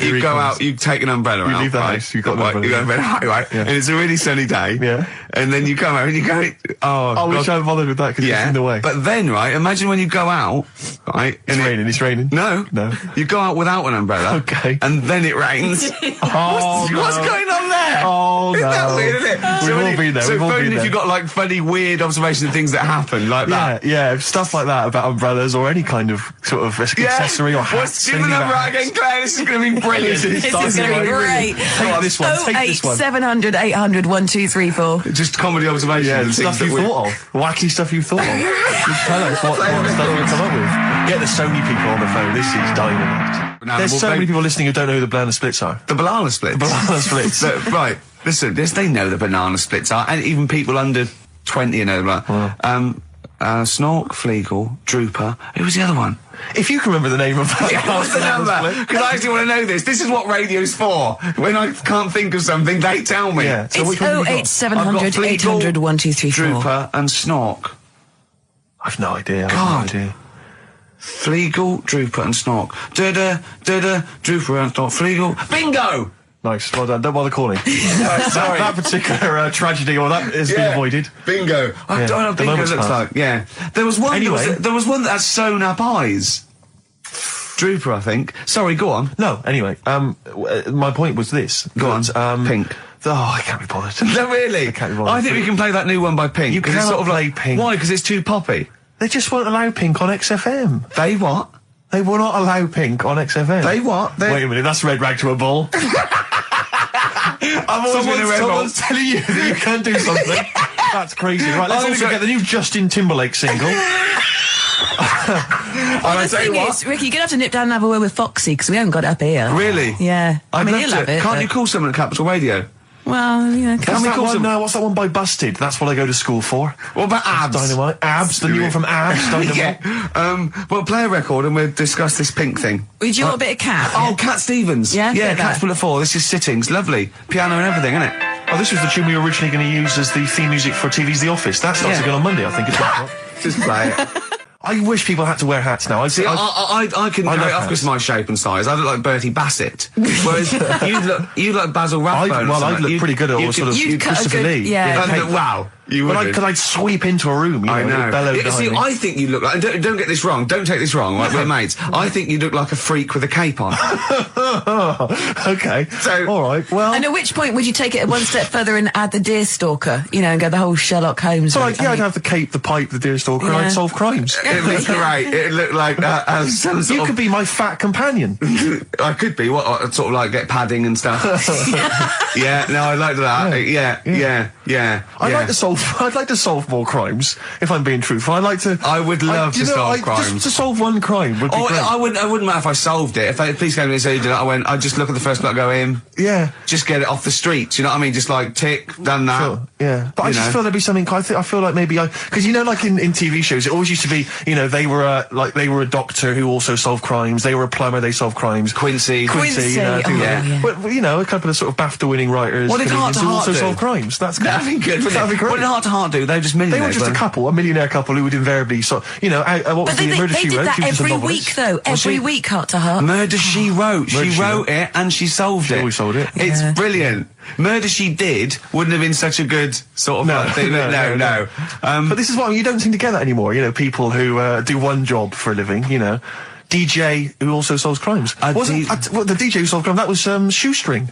you he go comes. out, you take an umbrella You out, leave the right? house, you've got an umbrella. You go to bed, right? Yeah. And it's a really sunny day. Yeah. And then you come out and you go, Oh, we shan't bother with that because it's in the way. But then, right, imagine when you go out, right? It's raining. No. No. You go out without an umbrella. Okay. And then it rains. Oh, What's no. going on there? Oh, Isn't that no. weird, isn't it? We've all when been there, So we've all phone been if there. you've got like funny, weird observations of things that happen like that. Yeah, stuff like that about umbrellas or any kind of sort of accessory or hats. Give the anything number about out again, Claire. This is going to be brilliant. This is going to be great. Take this one. Take this one. 700 800 1234. Just comedy observations. Yeah, and stuff things you that we- thought of. Wacky stuff you thought of. Just tell us what stuff you come up with. Get the Sony people on the phone. This is dynamite. No, There's well, so they- many people listening who don't know who the banana splits are. The banana splits. Banana splits. So, right. Listen, they know the banana splits are, and even people under 20 know that. Snork, Fleagle, Drooper. Who was the other one? If you can remember the name of that. Yeah, what's the number? Because I actually want to know this. This is what radio's for. When I can't think of something, they tell me. Yeah. So It's which one have you got? 08700 Fleagle, 800 1234. Drooper and Snork. I've no idea. God. I've no idea. Fleagle, Drooper and Snork. Drooper and Snork. Fleagle. Bingo! Nice. Well done. Don't bother calling. Sorry. That particular tragedy or that has been avoided. Bingo. I Yeah, don't know what the bingo moment's looks passed. like. Yeah. There was one. Anyway. There was one that had sewn up eyes. Drooper, I think. Sorry, go on. No, anyway, my point was this. Go on. that, Pink. I can't be bothered. No, really? I can't be bothered. I think we can play that new one by Pink. You 'cause it's cannot sort of play like Pink. Why? Because it's too poppy. They just won't allow Pink on XFM. They what? They will not allow Pink on XFM. They what? Wait a minute, that's red rag to a bull. I've always been a rebel. Someone's telling you that you can't do something. That's crazy. Right, let's I've also got- get the new Justin Timberlake single. And I The tell you thing what. is, Ricky, you're going to have to nip down and have a word with Foxy because we haven't got it up here. Really? Yeah. I'd mean, love he'll to. have it. Can't but- you call someone at Capital Radio? Well, yeah. What's we that call one? some- No, what's that one by Busted? That's what I go to school for. What about Abs? Dynamite. Abs, the new one from Abs. Dynamite. Yeah. Well, play a record and we'll discuss this Pink thing. Would you want a bit of cat? Oh, Cat Stevens. Yeah, Yeah, bit of Cat's that. Full of Four. This is Sittings. Lovely. Piano and everything, isn't it? Oh, this was the tune we were originally going to use as the theme music for TV's The Office. That starts Yeah. again on Monday, I think. It's 1 o'clock. Just play it. I wish people had to wear hats now. See, I can I carry love it off hats. because of my shape and size. I look like Bertie Bassett. Whereas you look Basil Rathbone. I'd look pretty good at all sort of You'd cut a Christopher good- Lee. yeah. cape. Wow. You But would. because I'd sweep into a room, you know, I know. bellowed Yeah, behind see, me. I think you look like. And don't get this wrong. Don't take this wrong. Right, we're mates. I think you look like a freak with a cape on. Okay. So- all right. Well, And at which point would you take it one step further and add the deerstalker, you know, and go the whole Sherlock Holmes? so route? I'd have the cape, the pipe, the deerstalker, and Yeah. I'd solve crimes. It looked great. It looked like some sort You of. could be my fat companion. I could be. What? Sort of like get padding and stuff. Yeah. No, I like that. Yeah. Yeah. I'd like to solve more crimes, if I'm being truthful. I would love to solve crimes. Just to solve one crime would be great. I wouldn't matter if I solved it. If they please came to me and said, I'd just look at the first bloke, go in. Yeah. Just get it off the streets, you know what I mean? Just like, tick, done that. Sure, yeah. But I just feel there'd be something, I feel like maybe because like in TV shows, it always used to be, they were a doctor who also solved crimes, they were a plumber, they solved crimes. Quincy. Well, a couple of sort of BAFTA-winning writers. What did Heart to who Heart also do? solve crimes. That's good. That'd be good, wouldn't That'd it? be great. What did Heart to Heart do? They were just millionaires. They were just a millionaire couple who would invariably what was the Murder She Wrote? They did that every week, though. Every week, Heart to Heart. Murder She Wrote. She wrote it and she solved it. We sold it. It's brilliant. Murder She Did wouldn't have been such a good sort of thing. No. But this is what you don't seem to get that anymore. People who do one job for a living. DJ who also solves crimes. The DJ who solved crime, that was Shoestring.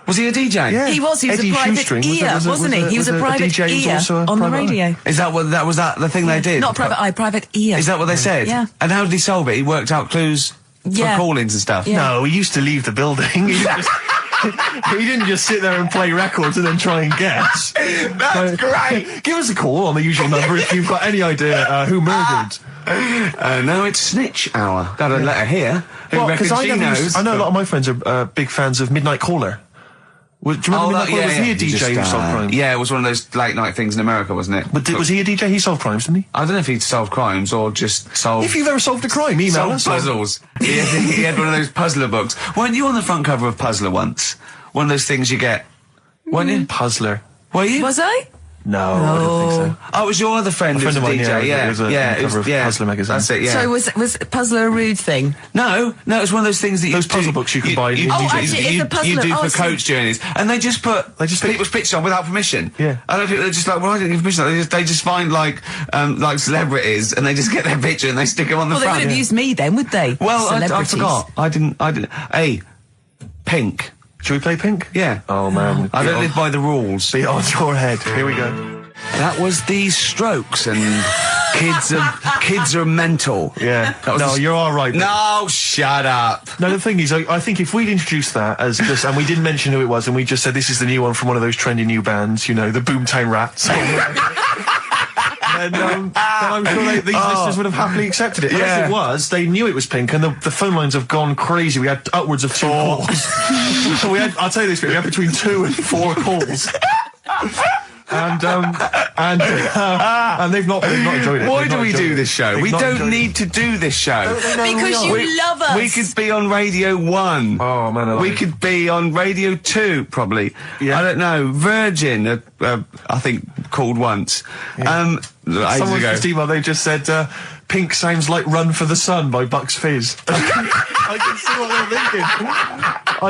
Was he a DJ? Yeah. He was a Eddie private Shoestring, ear, wasn't he? He was a private DJ ear also on the radio. Is that what was the thing they did? Not private eye, private ear. Is that what they said? Yeah. And how did he solve it? He worked out clues for call-ins and stuff. Yeah. No, he used to leave the building. He didn't just sit there and play records and then try and guess. That's great. Give us a call on the usual number if you've got any idea who murdered. No, it's Snitch Hour. Got a letter here. Who reckons she knows? I know a lot of my friends are big fans of Midnight Caller. Do you remember Midnight Caller? Was he a DJ who solved crimes? Yeah, it was one of those late night things in America, wasn't it? But was he a DJ? He solved crimes, didn't he? I don't know if he'd solved crimes or just solved... If you've ever solved a crime, email us. Puzzles. he had one of those puzzler books. Weren't you on the front cover of Puzzler once? One of those things you get. Weren't you? Puzzler. Were you? Was I? No, I don't think so. Oh, it was your other friend who was a mine, DJ, it was a cover of Puzzler magazine. That's it, yeah. So was Puzzler a rude thing? No, it's one of those things that those puzzle books you can buy. Actually, it's a puzzler. You do for coach journeys, and they just put people's pictures on without permission. Yeah, I don't think they're just like, well, I didn't give permission. They just find like celebrities, and they just get their picture and they stick them on the front. Well, they would have used me then, would they? Well, I forgot. I didn't. Hey, Pink. Should we play Pink? Yeah. Oh man, I don't live by the rules. Be on your head. Here we go. That was the Strokes, and kids are mental. Yeah. No, you're all right. No, shut up. No, the thing is, I think if we'd introduced that as this, and we didn't mention who it was, and we just said this is the new one from one of those trendy new bands, the Boomtown Rats. then I'm sure these listeners would have happily accepted it. Yeah. As it was, they knew it was Pink, and the phone lines have gone crazy. We had upwards of 2 calls. So I'll tell you this, we had between 2 and 4 calls. And they've not enjoyed it. Why do we do this show? We don't need to do this show. Because you love us. We could be on Radio 1. Oh, man, we could be on Radio 2, probably. Yeah. I don't know. Virgin, I think, called once. Yeah. Someone ago. just emailed, they just said, Pink sounds like Run for the Sun by Bucks Fizz. I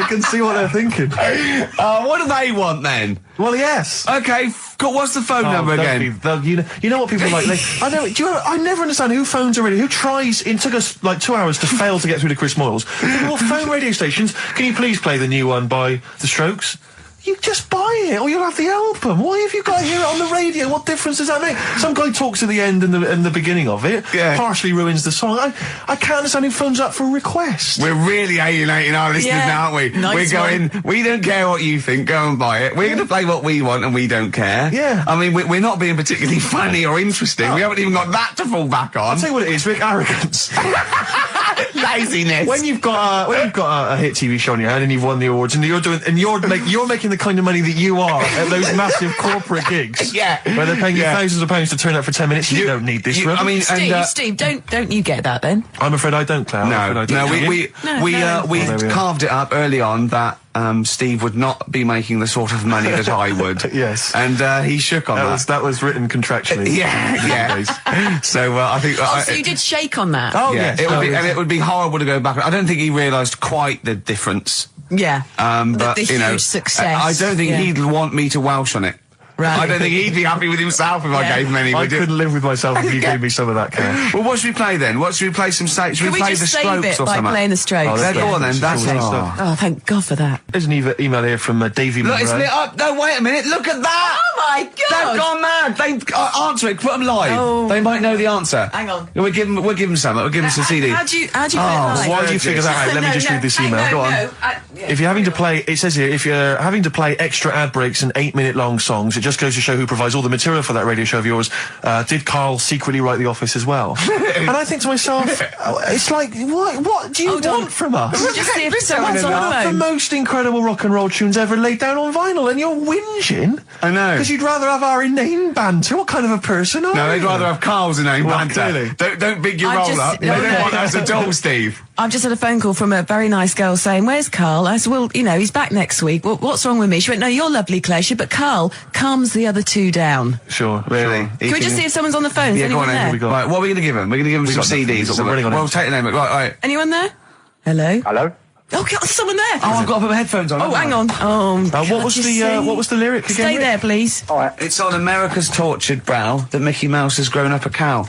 can see what they're thinking. What do they want then? Well, yes. Okay, what's the phone number again? You know what people like? I never understand who phones a radio. Who tries? It took us like 2 hours to fail to get through to Chris Moyles. People phone radio stations. Can you please play the new one by The Strokes? You just buy it, or you'll have the album. Why have you got to hear it on the radio? What difference does that make? Some guy talks at the end and the beginning of it, partially ruins the song. I can't understand who phones up for a request. We're really alienating our listeners now, aren't we? Nice we don't care what you think, go and buy it. We're going to play what we want and we don't care. Yeah. I mean, we're not being particularly funny or interesting. We haven't even got that to fall back on. I'll tell you what it is, Rick, arrogance. Laziness. When you've got a hit TV show on your hand and you've won the awards and you're making the kind of money that you are at those massive corporate gigs, where they're paying you thousands of pounds to turn up for 10 minutes. You don't need this. I mean, Steve, don't you get that then? I'm afraid I don't, Claire. We carved it up early on that Steve would not be making the sort of money that I would. Yes. And he shook on that. That was written contractually. Yeah. So I think. So you did shake on that. Oh yes. It would be horrible to go back. I don't think he realised quite the difference. Yeah. But the huge success. I don't think he'd want me to Welsh on it. Right. I don't think he'd be happy with himself if I gave him any. I couldn't live with myself if you gave me some of that cash. Well, what should we play then? Should we play some should we play the Strokes or something? By playing the Strokes. Go on then. That's it. Oh, thank God for that. There's an email here from Davey Monroe. Look, it's lit up. No, wait a minute. Look at that. Oh my God. They've gone mad. They answer it. Put them live. Oh. They might know the answer. Hang on. We'll give them some. We'll give them some CD. How do you put it live? Why do you figure that out? Let me just read this email. Go on. If you're having to play, it says here, if you're having to play extra ad breaks and 8-minute long songs, it just goes to show who provides all the material for that radio show of yours. Did Karl secretly write The Office as well? And I think to myself, it's like, what do you want from us? Just see if someone's on the The phone. most incredible rock and roll tunes ever laid down on vinyl, and you're whinging. I know. Because you'd rather have our inane banter. What kind of a person are you? No, they'd rather have Carl's inane banter. clearly. Don't big your I roll just- up. They no, don't no. want us at all, Steve. I've just had a phone call from a very nice girl saying, "Where's Karl?" I said, "Well, you know, he's back next week. What's wrong with me?" She went, "No, you're lovely, Claire." She said, "But Karl calms the other two down." Sure, Really? sure. Can we just see if someone's on the phone? Is Yeah, go anyone on, there? we got? Right, what are we going to give him? We're going to give him some got nothing. CDs or something. We're running on Well, it. take the name. Right. Anyone there? Hello? Hello? Oh, God, there's someone there. Oh, I've got to put my headphones on. Oh, haven't hang I? on. Oh, What was the lyric again? Stay Rick? there, please. All right. It's on America's tortured brow that Mickey Mouse has grown up a cow.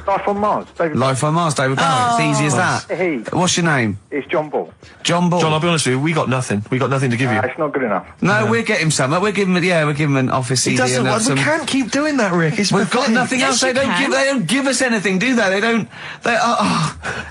Life on Mars. David. Life on Mars, David Bowie. It's easy as that. Hey. What's your name? It's John Ball. John Ball. John, I'll be honest with you, we got nothing. We got nothing to give you. It's not good enough. No, we'll get him some. We'll give him an office CD. He doesn't. and some... We can't keep doing that, Rick. It's We've got pathetic. nothing Yes, else. They you don't can. give. They don't give us anything, do they? They don't.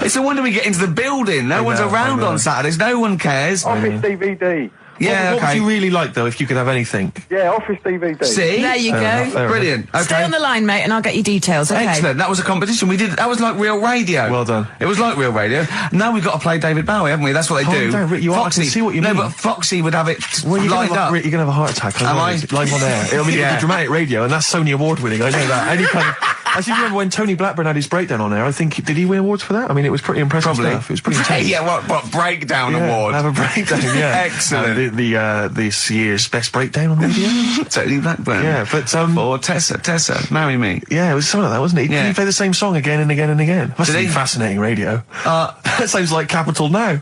It's a wonder we get into the building. No one's know, around I know. on Saturdays. No one cares. Office DVD. Yeah, What okay. would you really like, though, if you could have anything? Yeah, Office DVD. See? There you enough, go. fair Brilliant. Okay. Stay on the line, mate, and I'll get you details, okay? Excellent. That was a competition. We did. That was like real radio. Well done. It was like real radio. Now we've got to play David Bowie, haven't we? That's what they Calm do. down, Rick, you are- I can see what you no, mean. but Foxy would have it Well, you're lined up. Rick, you're gonna have a heart attack. Am I? Live on air. I mean, Yeah. it's dramatic radio, and that's Sony award winning. I know that. Any kind of. I seem to remember when Tony Blackburn had his breakdown on there. I think did he win awards for that? I mean, it was pretty impressive Probably. stuff. It was pretty intense. Yeah. What breakdown award? Have a breakdown. Yeah, Excellent. This year's best breakdown on radio. Tony Blackburn. Yeah, but Or Tessa, marry me. yeah, it was something like that, wasn't it? Yeah. He played the same song again and again and again. Must Did be he? fascinating radio. That sounds like Capital Now.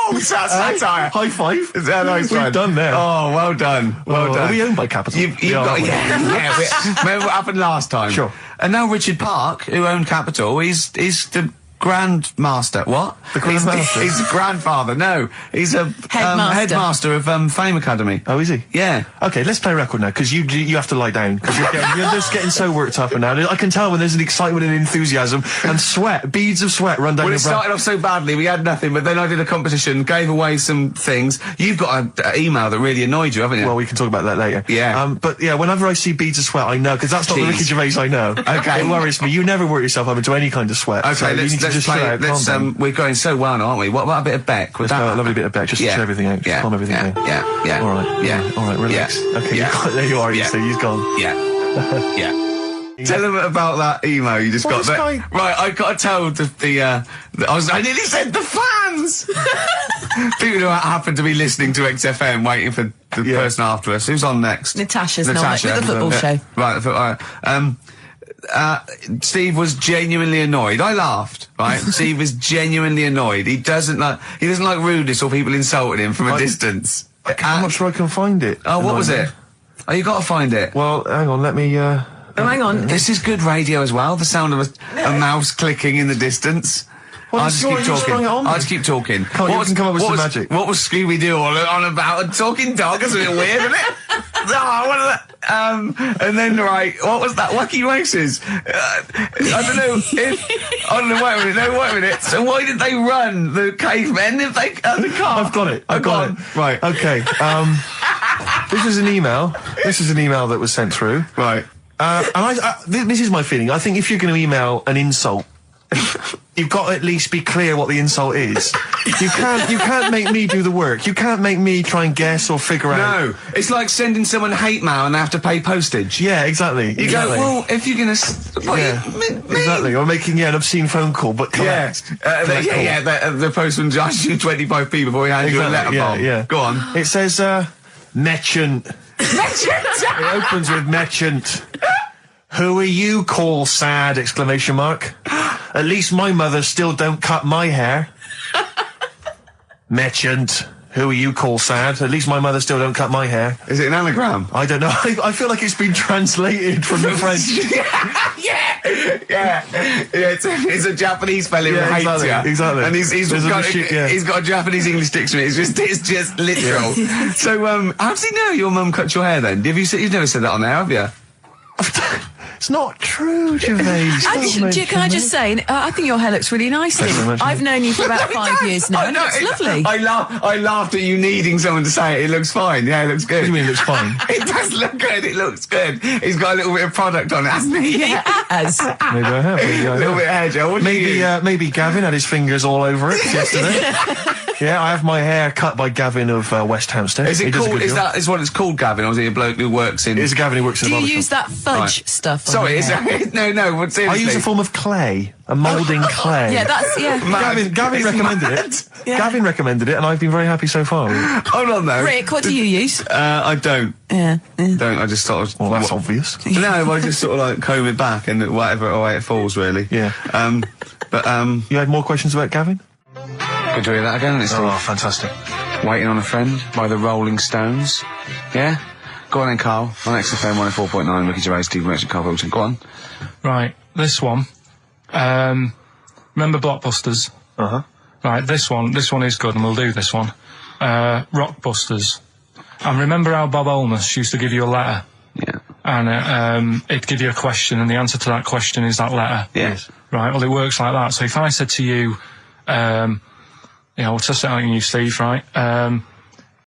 Oh, that's satire. High five. Yeah, nice We've one. done there. Oh, well done. Well done. Are we owned by Capital? You've We are, got, aren't we? yeah. Remember what happened last time? Sure. And now Richard Park, who owned Capital, is the Grandmaster. What? The Grandmaster? He's the grandfather. No, he's a Headmaster. headmaster of Fame Academy. Oh, is he? Yeah. Okay, let's play a record now, because you have to lie down, because you're just getting so worked up and now. I can tell when there's an excitement and enthusiasm and sweat, beads of sweat run down Well, your it brow. started off so badly, we had nothing, but then I did a competition, gave away some things. You've got an email that really annoyed you, haven't you? Well, we can talk about that later. Yeah. But yeah, whenever I see beads of sweat, I know, because that's not the Jeez. Ricky Gervais I know. Okay. It worries me. You never work yourself up into any kind of sweat. Okay, so you need to let's just play chill it. out, calm down. We're going so well now, aren't we? What about a bit of Beck? Was Let's that go, a lovely bit of Beck, just to chill everything out, just calm everything down. Yeah. All right. Yeah. All right, relax. Yeah. Okay, Yeah. there you are, you Yeah. see, he's gone. Yeah. Yeah. Tell them about that email you just Well, got. this guy- Right, I got to tell I nearly said the fans! People who happen to be listening to XFM waiting for the Yeah. person after us. Who's on next? Natasha's not next, with the football show. Right, all right. Steve was genuinely annoyed. I laughed, right? Steve was genuinely annoyed. He doesn't like rudeness or people insulting him from a distance. I'm not sure I can find it. Oh, what was it? Oh, you got to find it. Well, hang on, let me, Oh, hang on. This is good radio as well. The sound of a mouse clicking in the distance. Well, I'll it's just keep you sprung it on talking. me. I'll just keep talking. Can't you can come up with some magic? What was Scooby-Doo on about? A talking dog? That's a bit weird, isn't it? What is that? And then, right, what was that? Wacky Races. I don't know if... I don't know, wait a minute. So why did they run, the cavemen, if they... the car? I've got it. I've got it. Right. Okay. This is an email. This is an email that was sent through. Right. And this is my feeling. I think if you're going to email an insult, you've got to at least be clear what the insult is. You can't make me do the work. You can't make me try and guess or figure out. No, it's like sending someone hate mail and they have to pay postage. Yeah, exactly. You go, well, if you're going to... Yeah, exactly. Or making an obscene phone call, but correct. The postman charges you 25p before he hands you a letter bomb. Yeah. Go on. It says, merchant. It opens with merchant. Who are you, call sad, exclamation mark. At least my mother still don't cut my hair. Merchant. Who are you, call sad? At least my mother still don't cut my hair. Is it an anagram? I don't know. I feel like it's been translated from the French. Yeah. It's a Japanese fella who hates exactly, you. exactly. And he's got a Japanese English dictionary. It's just literal. So, how does he know your mum cut your hair then? You've never said that on there, have you? It's not true, Gervais. Can I just say, I think your hair looks really nice, Thank you very Steve. much. I've known you for about 5 years now, and it's lovely. I laughed at you needing someone to say it looks fine. Yeah, it looks good. What do you mean it looks fine? It does look good. It looks good. He's got a little bit of product on it, hasn't he? Yes. Maybe I have. Maybe I A little have. bit of hair gel. What do you use? Maybe Gavin had his fingers all over it yesterday. Yeah, I have my hair cut by Gavin of West Hampstead. Is He it does a called? good Is job. that what it's called, Gavin, or is it a bloke who works in? It's Gavin who works in Do the you barber use shop. that fudge stuff? on Sorry, your is hair? that no? But seriously, I use a form of clay, a moulding clay. Yeah, that's Gavin It's recommended mad. it. Yeah. Gavin recommended it, and I've been very happy so far. Hold on though. Rick, what do you use? I don't. Yeah. Don't. I just sort of. Well, that's obvious. No, I just sort of like comb it back and whatever way it falls, really. Yeah. You had more questions about Gavin? Good to hear that again. It's Oh, fantastic. Waiting on a Friend by the Rolling Stones. Yeah? Go on then, Carl. On XFM 104.9, Ricky Gervais, Steve Merchant, Karl Pilkington. Go on. Right, this one. Remember Blockbusters? Uh-huh. Right, this one is good, and we'll do this one. Rockbusters. And remember how Bob Holness used to give you a letter? Yeah. And it'd give you a question, and the answer to that question is that letter. Yes. Right, well, it works like that. So if I said to you, we'll test it out on you, Steve, right?